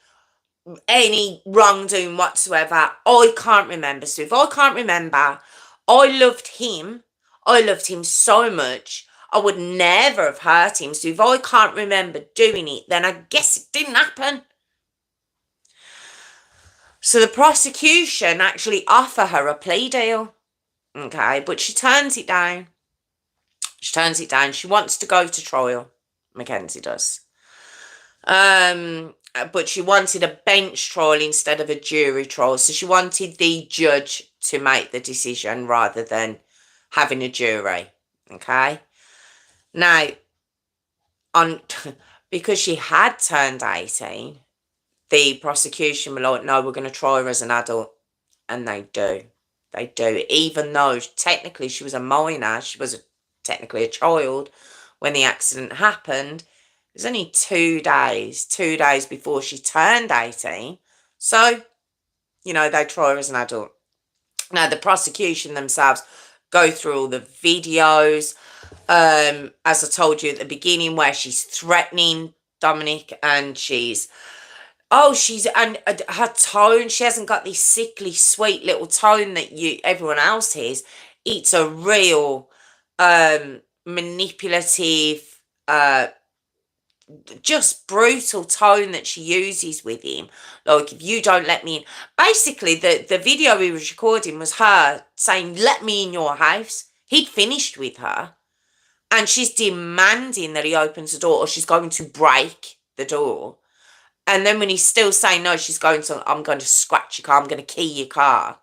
S1: wrongdoing whatsoever. I can't remember. So if I can't remember, I loved him. I loved him so much. I would never have hurt him. So if I can't remember doing it, then I guess it didn't happen. So the prosecution actually offer her a plea deal. Okay, but she turns it down. She wants to go to trial. Mackenzie does. But she wanted a bench trial instead of a jury trial. So she wanted the judge to make the decision rather than having a jury. Okay. Now, because she had turned 18, the prosecution were like, no, we're going to try her as an adult. And they do. They do. Even though technically she was a minor, she was technically a child when the accident happened. It was only 2 days before she turned 18. So, they try her as an adult. Now, the prosecution themselves go through all the videos, as I told you at the beginning, where she's threatening Dominic, and and her tone, she hasn't got this sickly, sweet little tone that everyone else hears. It's a real manipulative, just brutal tone that she uses with him. Like, if you don't let me in. Basically, the video he was recording was her saying, let me in your house. He'd finished with her. And she's demanding that he opens the door, or she's going to break the door. And then when he's still saying no, I'm going to scratch your car, I'm going to key your car.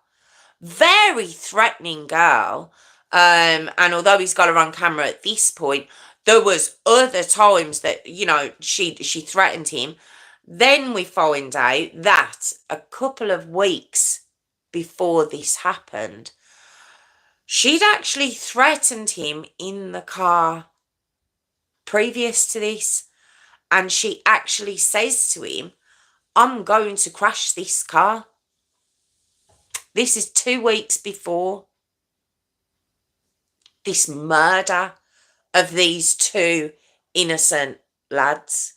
S1: Very threatening girl. And although he's got her on camera at this point, there was other times that, she threatened him. Then we find out that a couple of weeks before this happened, she'd actually threatened him in the car previous to this. And she actually says to him, I'm going to crash this car. This is 2 weeks before this murder of these two innocent lads.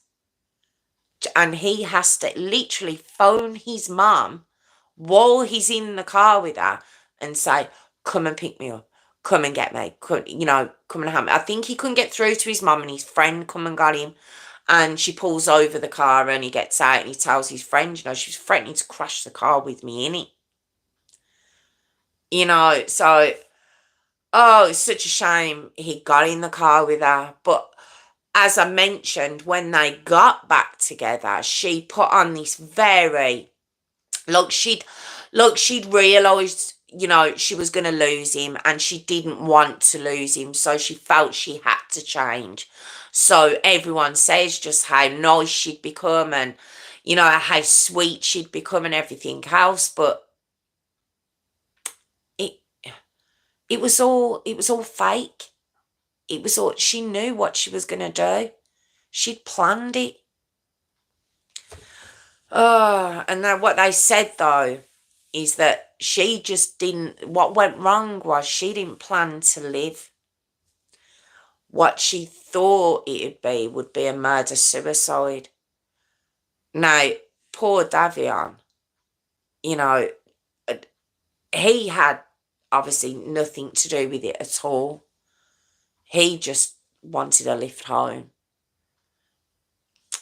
S1: And he has to literally phone his mum while he's in the car with her and say, come and pick me up. Come and get me. Come and have me. I think he couldn't get through to his mum, and his friend come and got him. And she pulls over the car and he gets out and he tells his friend, she was threatening to crash the car with me in it. So, it's such a shame he got in the car with her. But as I mentioned, when they got back together, she put on this very, she'd realised, she was going to lose him and she didn't want to lose him. So she felt she had to change. So everyone says just how nice she'd become and, how sweet she'd become and everything else. But it was all fake. It was all, she knew what she was going to do. She'd planned it. Oh, and then what they said though is that she just didn't, what went wrong was she didn't plan to live. What she thought it would be a murder-suicide. Now, poor Davion, you know, he had obviously nothing to do with it at all. He just wanted a lift home.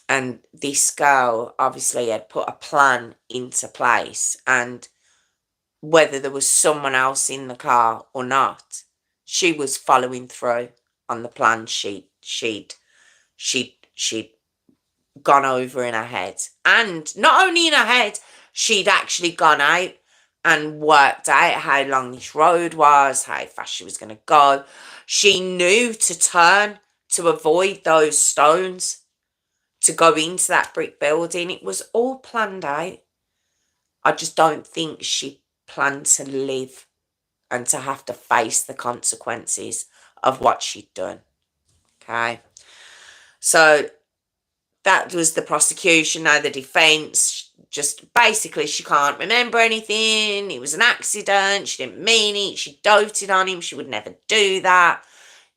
S1: And this girl obviously had put a plan into place, and whether there was someone else in the car or not, she was following through on the plan she'd gone over in her head. And not only in her head, she'd actually gone out and worked out how long this road was, how fast she was going to go. She knew to turn to avoid those stones, to go into that brick building. It was all planned out. I just don't think she planned to live and to have to face the consequences of what she'd done. Okay. So that was the prosecution. Now the defense, just basically she can't remember anything. It was an accident. She didn't mean it. She doted on him. She would never do that.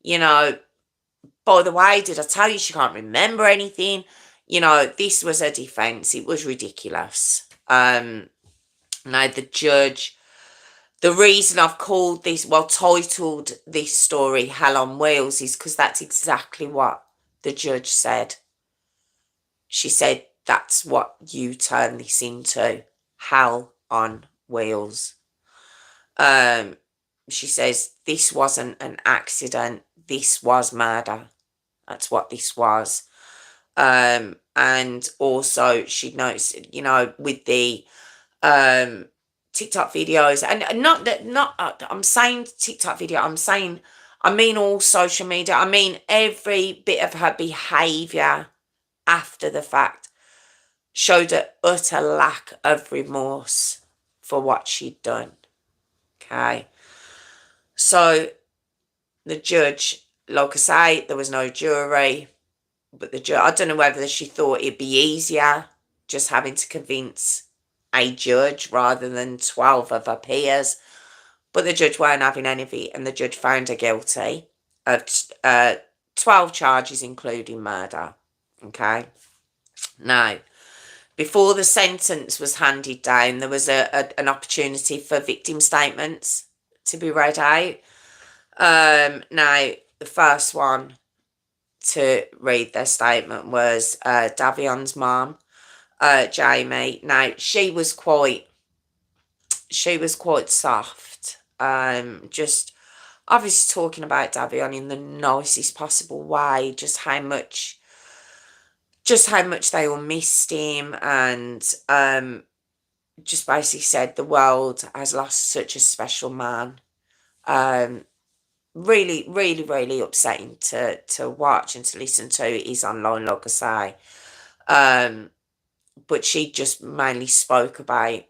S1: By the way, did I tell you she can't remember anything? This was a defense. It was ridiculous. Now the judge, the reason I've titled this story Hell on Wheels is because that's exactly what the judge said. She said, that's what you turn this into, hell on wheels. She says, this wasn't an accident. This was murder. That's what this was. And also she noticed, with the TikTok videos, and I'm saying TikTok video, I mean all social media. I mean every bit of her behaviour after the fact showed an utter lack of remorse for what she'd done. Okay. So the judge, like I say, there was no jury, but the judge, I don't know whether she thought it'd be easier just having to convince a judge rather than 12 of her peers, but the judge weren't having any of it, and the judge found her guilty of 12 charges, including murder. Okay. Now, before the sentence was handed down, there was an opportunity for victim statements to be read out. Now, the first one to read their statement was Davion's mom, Jamie. Now, she was quite soft. Just obviously talking about Davion in the nicest possible way, just how much they all missed him, and just basically said the world has lost such a special man. Really, really, really upsetting to watch and to listen to. He's online, like I say. but she just mainly spoke about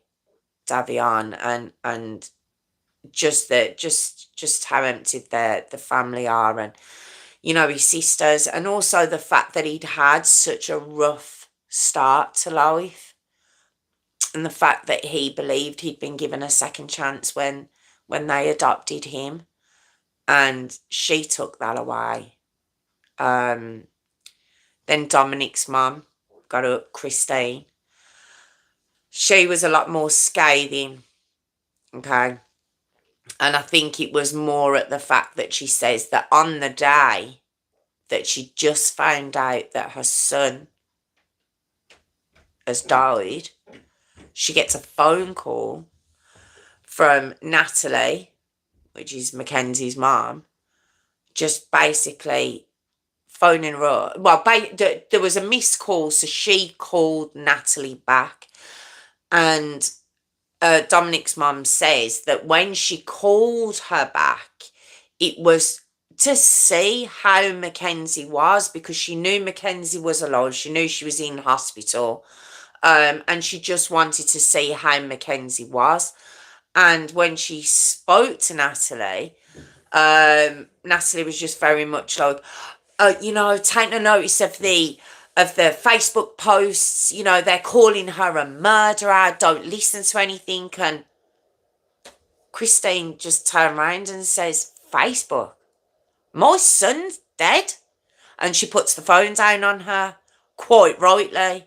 S1: Davion and just how empty the family are, and his sisters, and also the fact that he'd had such a rough start to life, and the fact that he believed he'd been given a second chance when they adopted him, and she took that away. Then Dominic's mum got up, Christine. She was a lot more scathing, okay? And I think it was more at the fact that she says that on the day that she just found out that her son has died, she gets a phone call from Natalie, which is Mackenzie's mom, just basically phoning her up. Well, there was a missed call, so she called Natalie back. And Dominic's mum says that when she called her back, it was to see how Mackenzie was, because she knew Mackenzie was alive. She knew she was in hospital. And she just wanted to see how Mackenzie was. And when she spoke to Natalie, Natalie was just very much like, take no notice of the Facebook posts, they're calling her a murderer, don't listen to anything. And Christine just turned around and says, Facebook? My son's dead? And she puts the phone down on her, quite rightly.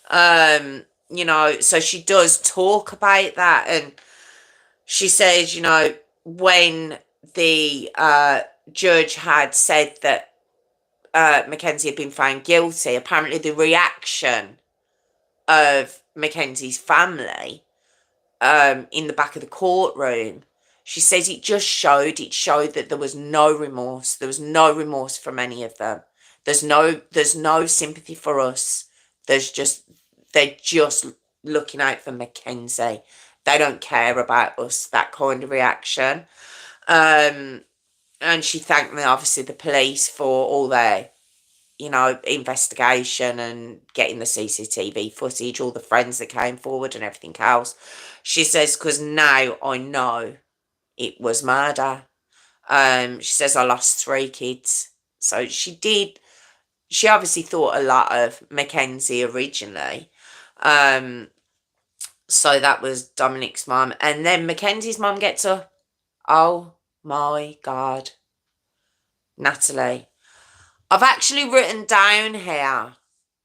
S1: So she does talk about that, and she says, when the judge had said that Mackenzie had been found guilty, apparently the reaction of Mackenzie's family in the back of the courtroom, she says it showed that there was no remorse. There was no remorse from any of them. There's no sympathy for us. They're just looking out for Mackenzie. They don't care about us, that kind of reaction. And she thanked obviously the police for all their, investigation and getting the CCTV footage, all the friends that came forward and everything else. She says, because now I know it was murder. She says, I lost 3 kids. So she obviously thought a lot of Mackenzie originally. So that was Dominic's mum. And then Mackenzie's mum gets up. Oh my God. Natalie. I've actually written down here,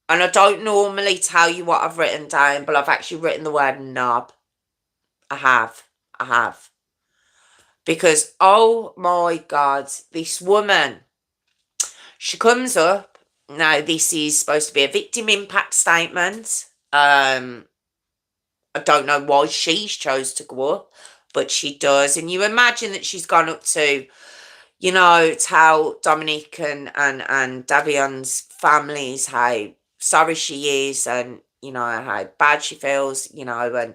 S1: and I don't normally tell you what I've written down, but I've actually written the word knob. I have. Because, oh my God, this woman, she comes up. Now, this is supposed to be a victim impact statement. I don't know why she's chose to go up, but she does. And you imagine that she's gone up to, tell Dominic and Davion's families how sorry she is, and, how bad she feels, and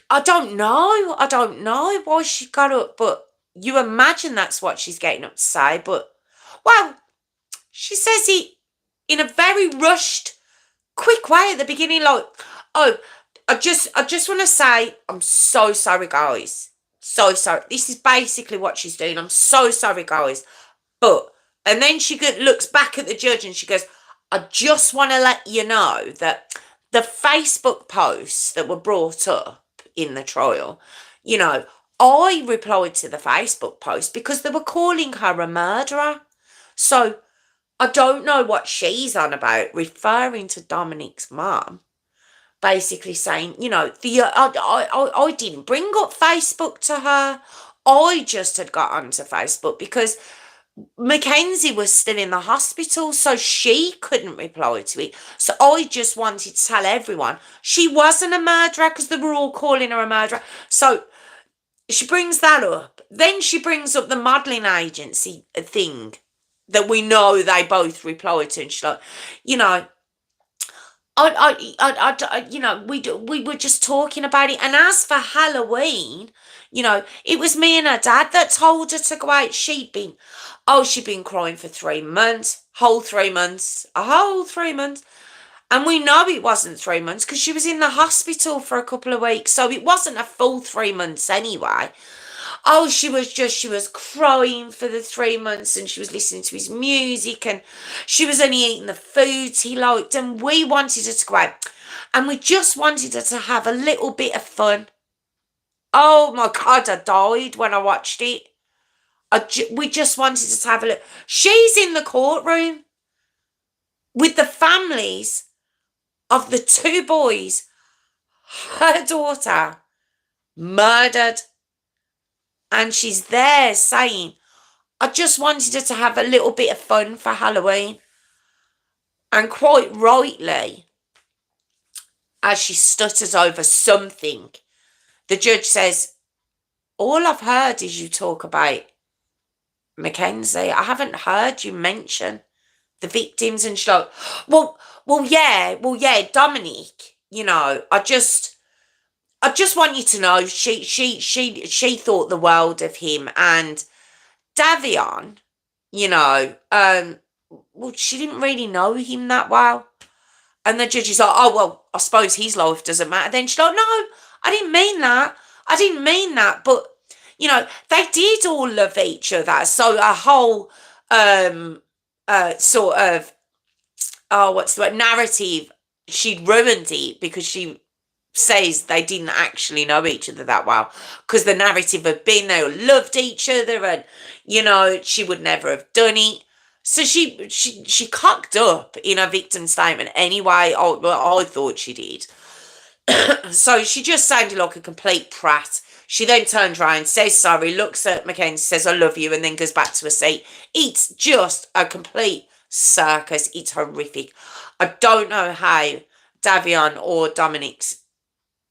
S1: I don't know why she got up, but you imagine that's what she's getting up to say. But, well, she says it in a very rushed, quick way at the beginning, like, oh, I just want to say, I'm so sorry, guys. So sorry. This is basically what she's doing. I'm so sorry, guys. And then she looks back at the judge and she goes, I just want to let you know that the Facebook posts that were brought up in the trial, I replied to the Facebook post because they were calling her a murderer. So I don't know what she's on about, referring to Dominic's mum, basically saying, I didn't bring up Facebook to her. I just had got onto Facebook because Mackenzie was still in the hospital, so she couldn't reply to it. So I just wanted to tell everyone she wasn't a murderer because they were all calling her a murderer. So she brings that up. Then she brings up the modelling agency thing that we know they both replied to, and she's like, we were just talking about it. And as for Halloween, it was me and her dad that told her to go out. She'd been crying for 3 months, a whole 3 months. And we know it wasn't 3 months because she was in the hospital for a couple of weeks. So it wasn't a full 3 months anyway. Oh, she was crying for the 3 months and she was listening to his music and she was only eating the foods he liked. And we wanted her to go out and we just wanted her to have a little bit of fun. Oh my God, I died when I watched it. We just wanted her to have a look. She's in the courtroom with the families of the two boys, her daughter, murdered. And she's there saying, I just wanted her to have a little bit of fun for Halloween. And quite rightly, as she stutters over something, the judge says, all I've heard is you talk about Mackenzie. I haven't heard you mention the victims. And she's like, yeah, Dominic, I just want you to know she thought the world of him. And Davion, she didn't really know him that well. And the judge is like, oh, well, I suppose his life doesn't matter. Then she's like, no, I didn't mean that. I didn't mean that. But, they did all love each other. So a whole sort of, what's the word, narrative, she'd ruined it because she says they didn't actually know each other that well. Because the narrative had been they all loved each other and, she would never have done it. So she cocked up in her victim statement anyway. I thought she did. So she just sounded like a complete prat. She then turns around, says sorry, looks at Mackenzie, says I love you, and then goes back to her seat. It's just a complete circus. It's horrific. I don't know how Davion or Dominic's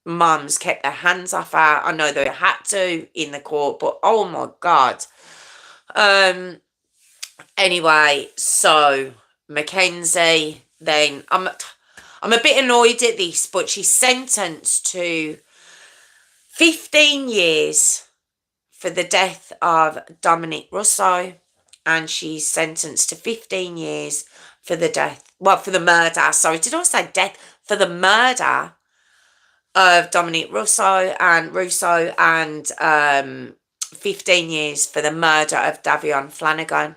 S1: mums kept their hands off her. I know they had to in the court, but oh my God. Anyway, so Mackenzie, then I'm a bit annoyed at this, but she's sentenced to 15 years for the death of Dominic Russo, and she's sentenced to 15 years for for the murder. Sorry, did I say death? For the murder of Dominic Russo and 15 years for the murder of Davion Flanagan.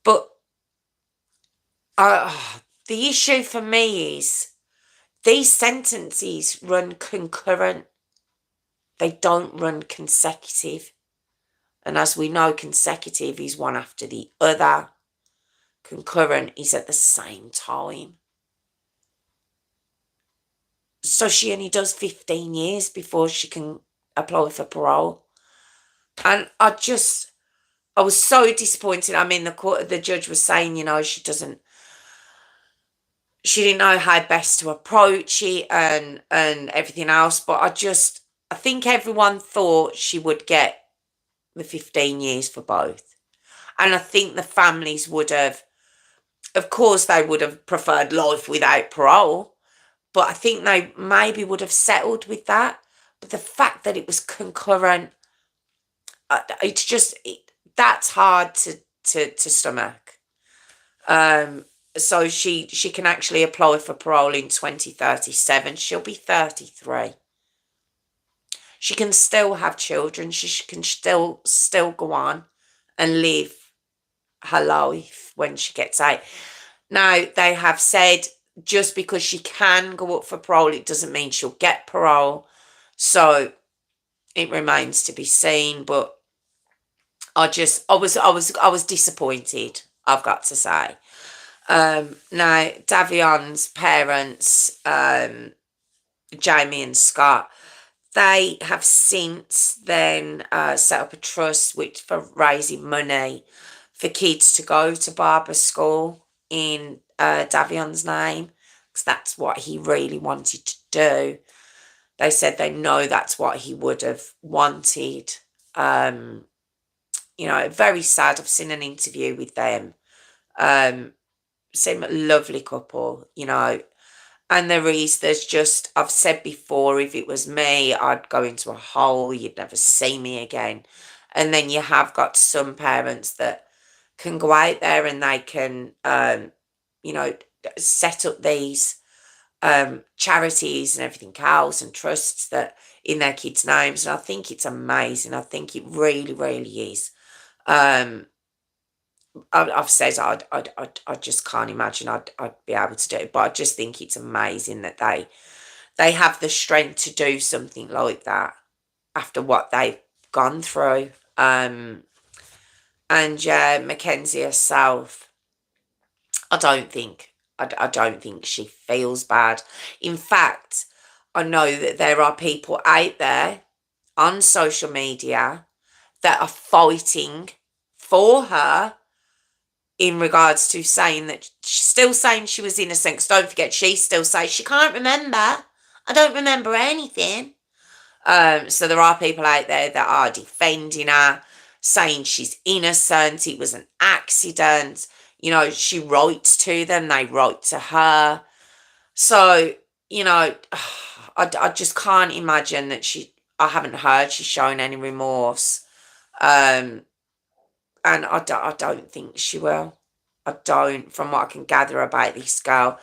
S1: But the issue for me is these sentences run concurrent. They don't run consecutive. And as we know, consecutive is one after the other. Concurrent is at the same time. So she only does 15 years before she can apply for parole. And I was so disappointed. I mean, the judge was saying, she didn't know how best to approach it and everything else. But I think everyone thought she would get the 15 years for both. And I think the families would have, of course, they would have preferred life without parole. But I think they maybe would have settled with that. But the fact that it was concurrent, it's just, that's hard to stomach. So she can actually apply for parole in 2037. She'll be 33. She can still have children. She can still go on and live her life when she gets out. Now, they have said just because she can go up for parole, it doesn't mean she'll get parole. So it remains to be seen. But I was disappointed, I've got to say. Now, Davion's parents, Jamie and Scott, they have since then set up a trust for raising money for kids to go to barber school in Davion's name, because that's what he really wanted to do. They said they know that's what he would have wanted. Very sad. I've seen an interview with them. Seem a lovely couple, and there's just, I've said before, if it was me, I'd go into a hole, you'd never see me again. And then you have got some parents that can go out there and they can, set up these charities and everything else and trusts that in their kids' names. And I think it's amazing. I think it really, really is. Um, I've said I just can't imagine I'd be able to do it, but I just think it's amazing that they have the strength to do something like that after what they've gone through. And yeah, Mackenzie herself, I don't think she feels bad. In fact, I know that there are people out there on social media that are fighting for her in regards to saying that she's still saying she was innocent. 'Cause don't forget, she still says she can't remember. I don't remember anything. So there are people out there that are defending her, saying she's innocent. It was an accident. You know, she writes to them, they write to her. So, you know, I just can't imagine that I haven't heard she's shown any remorse. Um, and I don't think she will. I don't, from what I can gather about this girl.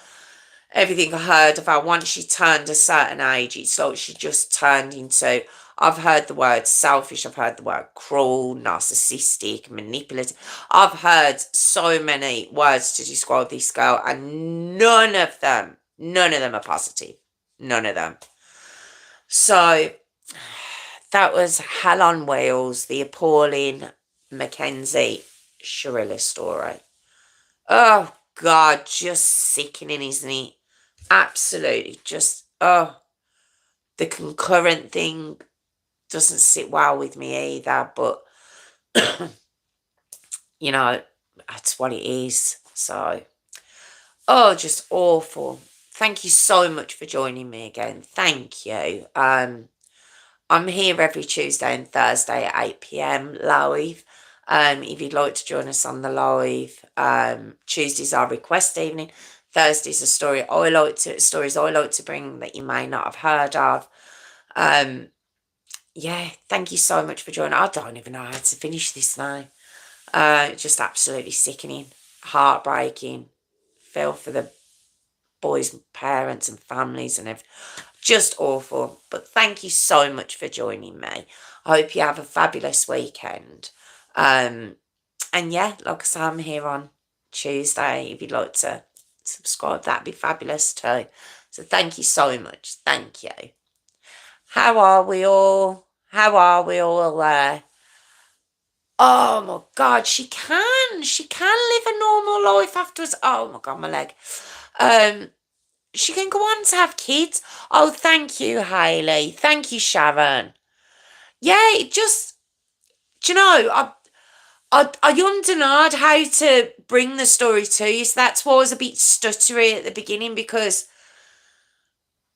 S1: Everything I heard of her, once she turned a certain age, it's like she just turned into, I've heard the word selfish, I've heard the word cruel, narcissistic, manipulative. I've heard so many words to describe this girl, and none of them are positive. None of them. So that was Hell on Wheels, the appalling Mackenzie Shirilla story. Oh God, just sickening, isn't it? Absolutely, just the concurrent thing doesn't sit well with me either. But you know, that's what it is. So, just awful. Thank you so much for joining me again. Thank you. I'm here every Tuesday and Thursday at 8 p.m. live. If you'd like to join us on the live, Tuesdays are request evening. Thursdays are stories I like to bring that you may not have heard of. Yeah, thank you so much for joining. I don't even know how to finish this now. Just absolutely sickening, heartbreaking. Feel for the boys' parents and families and everything. Just awful. But thank you so much for joining me. I hope you have a fabulous weekend. And yeah, like I say, I'm here on Tuesday. If you'd like to subscribe, that'd be fabulous too. So thank you so much. Thank you. How are we all? How are we all there? Oh my God, she can. She can live a normal life afterwards. Oh my God, my leg. She can go on to have kids. Oh, thank you, Hayley. Thank you, Sharon. Yeah, it just, do you know, I understood how to bring the story to you, so that's why I was a bit stuttery at the beginning, because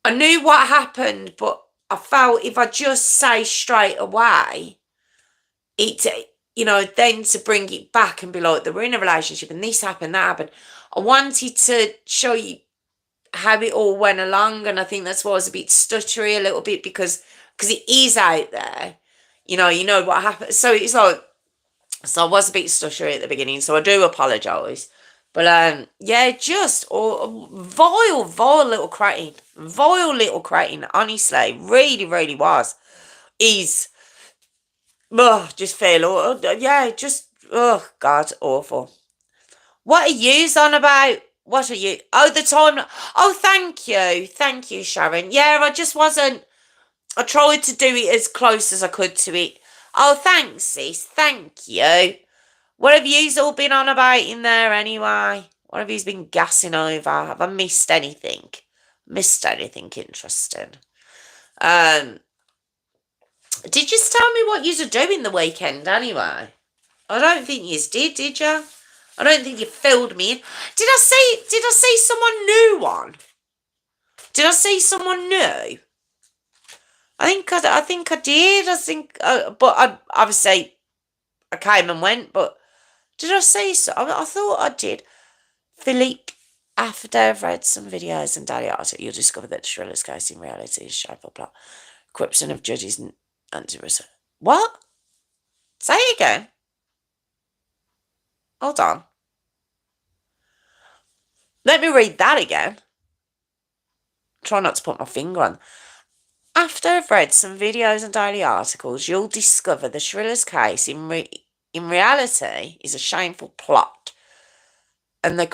S1: I knew what happened, but I felt if I just say straight away, then to bring it back and be like, they were in a relationship and this happened, that happened. I wanted to show you how it all went along, and I think that's why I was a bit stuttery a little bit, because it is out there. You know what happened. So it's like, so I was a bit stuttery at the beginning, so I do apologise. But yeah, just vile little cretin, honestly, really, really was. Is just feel, yeah, just, oh God, awful. What are yous on about? What are you? Oh, the time. Oh, thank you, Sharon. Yeah, I just wasn't. I tried to do it as close as I could to it. Oh, thanks, sis. Thank you. What have yous all been on about in there anyway? What have yous been gassing over? Have I missed anything? Missed anything interesting? Um, did you tell me what yous are doing the weekend anyway? I don't think yous did you? I don't think you filled me in. Did I see someone new on? Did I see someone new? I think I did. But obviously I came and went. But did I see so? I thought I did. Philippe, after I've read some videos and daily art, you'll discover that Shrilla's case in reality is shape or plot, corruption of judges and anti-research. What? Say it again. Hold on. Let me read that again. Try not to put my finger on. After I've read some videos and daily articles, you'll discover the Shirilla's case in reality is a shameful plot. And it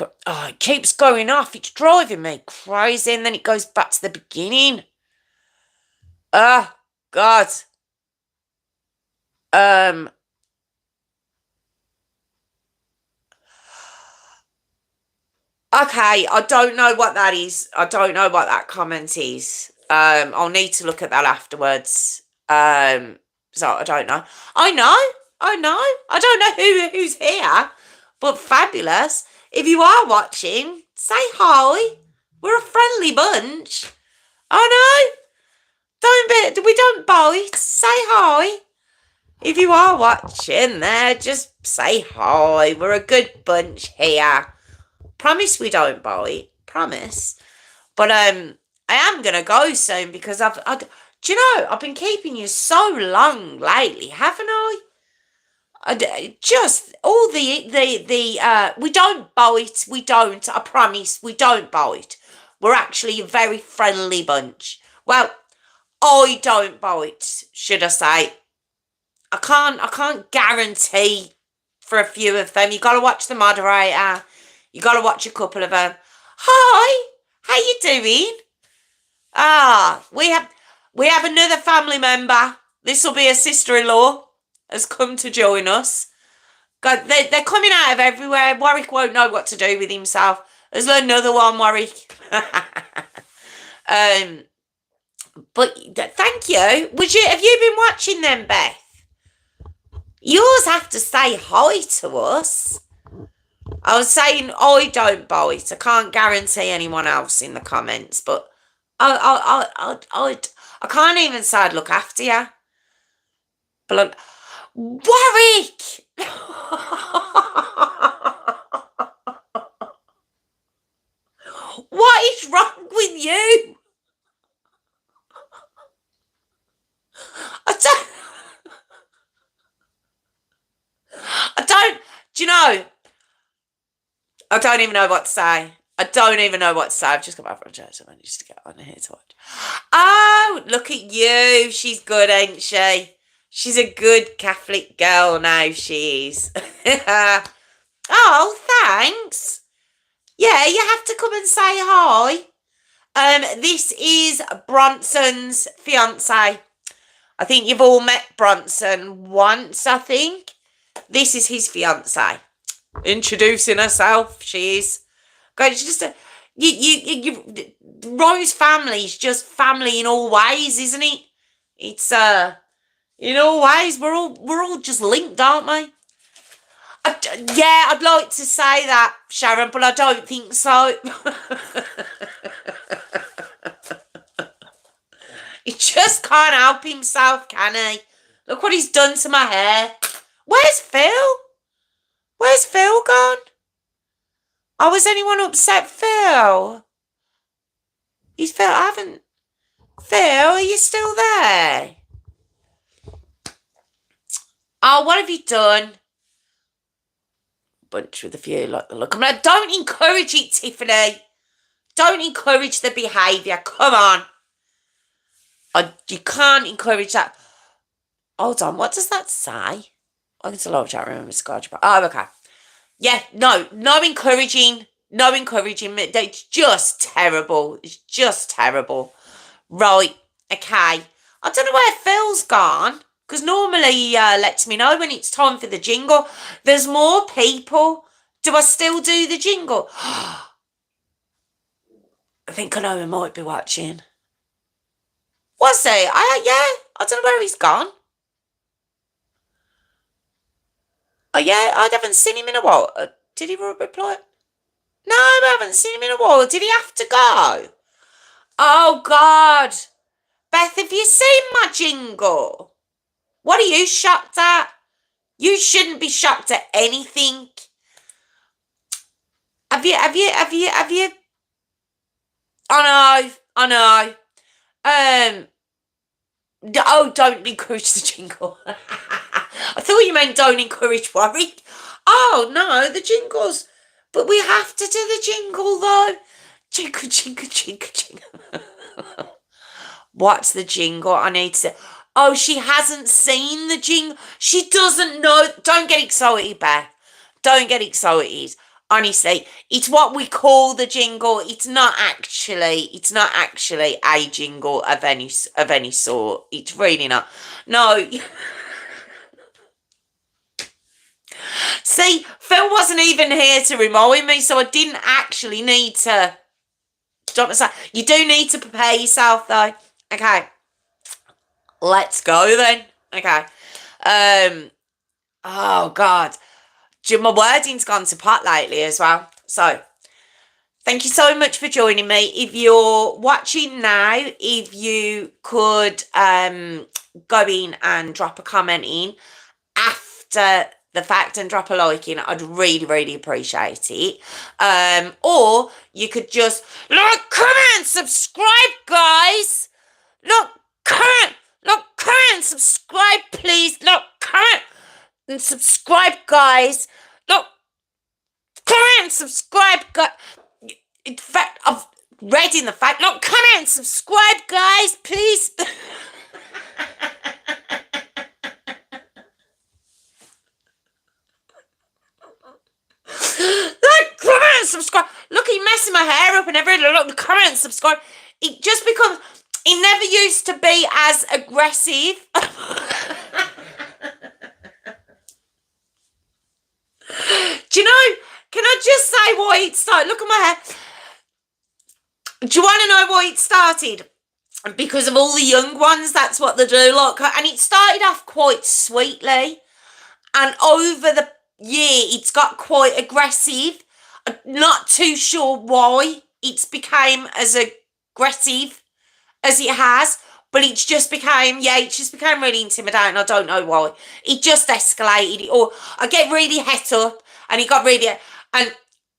S1: keeps going off. It's driving me crazy. And then it goes back to the beginning. Oh, God. Um, okay, I don't know what that is. I don't know what that comment is. I'll need to look at that afterwards. So I don't know. I know. I know. I don't know who's here, but fabulous. If you are watching, say hi. We're a friendly bunch. I know. We don't bite. Say hi. If you are watching there, just say hi. We're a good bunch here. Promise we don't bite. Promise. But I am gonna go soon because do you know I've been keeping you so long lately, haven't I? Just all the we don't bite. We don't. I promise we don't bite. We're actually a very friendly bunch. Well, I don't bite, should I say? I can't guarantee for a few of them. You got to watch the moderator. You got to watch a couple of them. Hi, how you doing? We have another family member. This will be a sister-in-law has come to join us. God, they're coming out of everywhere. Warwick won't know what to do with himself. There's another one, Warwick. um, but thank you. Have you been watching them, Beth? You always have to say hi to us. I was saying I don't bite. I can't guarantee anyone else in the comments, but I can't even say I'd look after you. But Warwick! What is wrong with you? I don't, do you know, I don't even know what to say. I don't even know what to say. I've just got back from church. I managed to get on here to watch. Oh, look at you. She's good, ain't she? She's a good Catholic girl now, she is. Oh, thanks. Yeah, you have to come and say hi. This is Bronson's fiance. I think you've all met Bronson once, I think. This is his fiance. Introducing herself, she is. God, it's just Rose family is just family in all ways, isn't it? It's in all ways we're all just linked, aren't we? Yeah, I'd like to say that, Sharon, but I don't think so. He just can't help himself, can he? Look what he's done to my hair. Where's Phil? Where's Phil gone? Oh, was anyone upset, Phil? He's Phil. I haven't. Phil, are you still there? Oh, what have you done? Bunch with a few like the look. I mean, don't encourage it, Tiffany. Don't encourage the behaviour. Come on. You can't encourage that. Hold on, what does that say? I think it's a lot of chat room. Oh, okay. Yeah, no encouraging. No encouraging. It's just terrible. It's just terrible. Right, okay. I don't know where Phil's gone, because normally he lets me know when it's time for the jingle. There's more people. Do I still do the jingle? I think I know who might be watching. Was he? Yeah, I don't know where he's gone. Oh, yeah, I haven't seen him in a while. Did he reply? No, I haven't seen him in a while. Did he have to go? Oh, God. Beth, have you seen my jingle? What are you shocked at? You shouldn't be shocked at anything. Have you? I know. Oh, don't encourage the jingle. I thought you meant don't encourage Warwick. Oh, no, the jingle's But we have to do the jingle though. Jingle, jingle, jingle, jingle. What's the jingle? I need to. Oh, she hasn't seen the jingle. She doesn't know. Don't get excited, Beth. Don't get excited. Honestly, it's what we call the jingle. It's not actually. It's not actually a jingle of any sort. It's really not. No. See, Phil wasn't even here to remind me, so I didn't actually need to. You do need to prepare yourself, though. Okay. Let's go then. Okay. Oh God. My wording's gone to pot lately as well. So thank you so much for joining me. If you're watching now, if you could go in and drop a comment in after the fact and drop a like in, I'd really, really appreciate it. Or you could just like, comment, subscribe, guys. Look, comment, subscribe, please. Look, comment and subscribe, guys. Look, comment, subscribe, guys. In fact, I've read in the fact. Look, comment, subscribe, guys, please. Like, comment, subscribe. Look, he's messing my hair up and everything. Look, comment, subscribe. It just becomes. He never used to be as aggressive. Do you know? Can I just say why it started? Look at my hair. Do you want to know why it started? Because of all the young ones, that's what they do. Look, and it started off quite sweetly, and over the year, it's got quite aggressive. I'm not too sure why it's became as aggressive as it has, but it's just became really intimidating. I don't know why. It just escalated. Or I get really het up, and it got really, and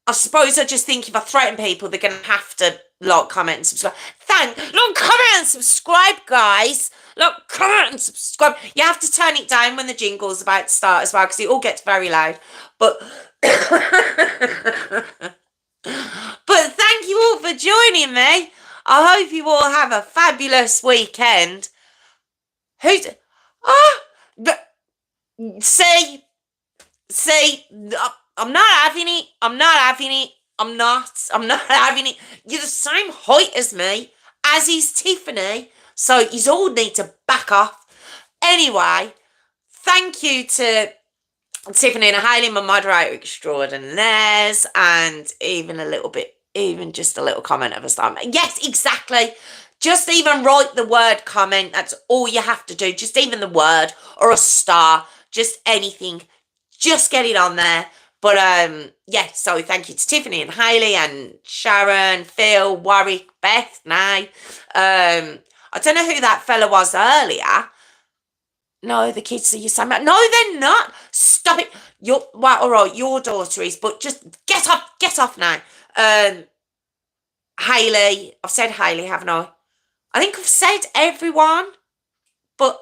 S1: I suppose I just think if I threaten people, they're going to have to like, comment, and subscribe. Look, comment and subscribe, guys. Look, comment and subscribe. You have to turn it down when the jingle's about to start as well, because it all gets very loud. But thank you all for joining me. I hope you all have a fabulous weekend. See, I'm not having it. I'm not having it. You're the same height as me, as is Tiffany. So you all need to back off. Anyway, thank you to Tiffany and Hayley, my moderator extraordinaires, and even just a little comment of a star. Yes, exactly. Just even write the word comment. That's all you have to do. Just even the word or a star, just anything. Just get it on there. But yeah, so thank you to Tiffany and Hayley and Sharon, Phil, Warwick, Beth, Nay. I don't know who that fella was earlier. No, the kids are your son. No, they're not. Stop it. All right, your daughter is, but just get off now. Hayley, I've said Hayley, haven't I? I think I've said everyone, but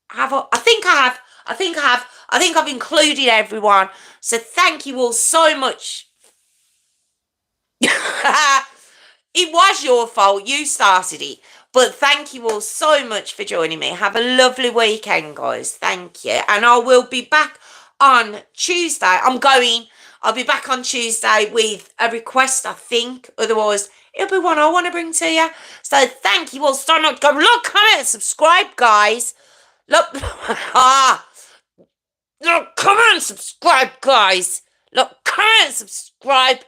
S1: I think I have. I think I've included everyone. So thank you all so much. It was your fault. You started it. But thank you all so much for joining me. Have a lovely weekend, guys. Thank you. And I will be back on Tuesday. I'll be back on Tuesday with a request, I think. Otherwise, it'll be one I want to bring to you. So thank you all so much. Go look, comment, subscribe, guys. Look, look, comment, subscribe, guys. Look, comment, subscribe.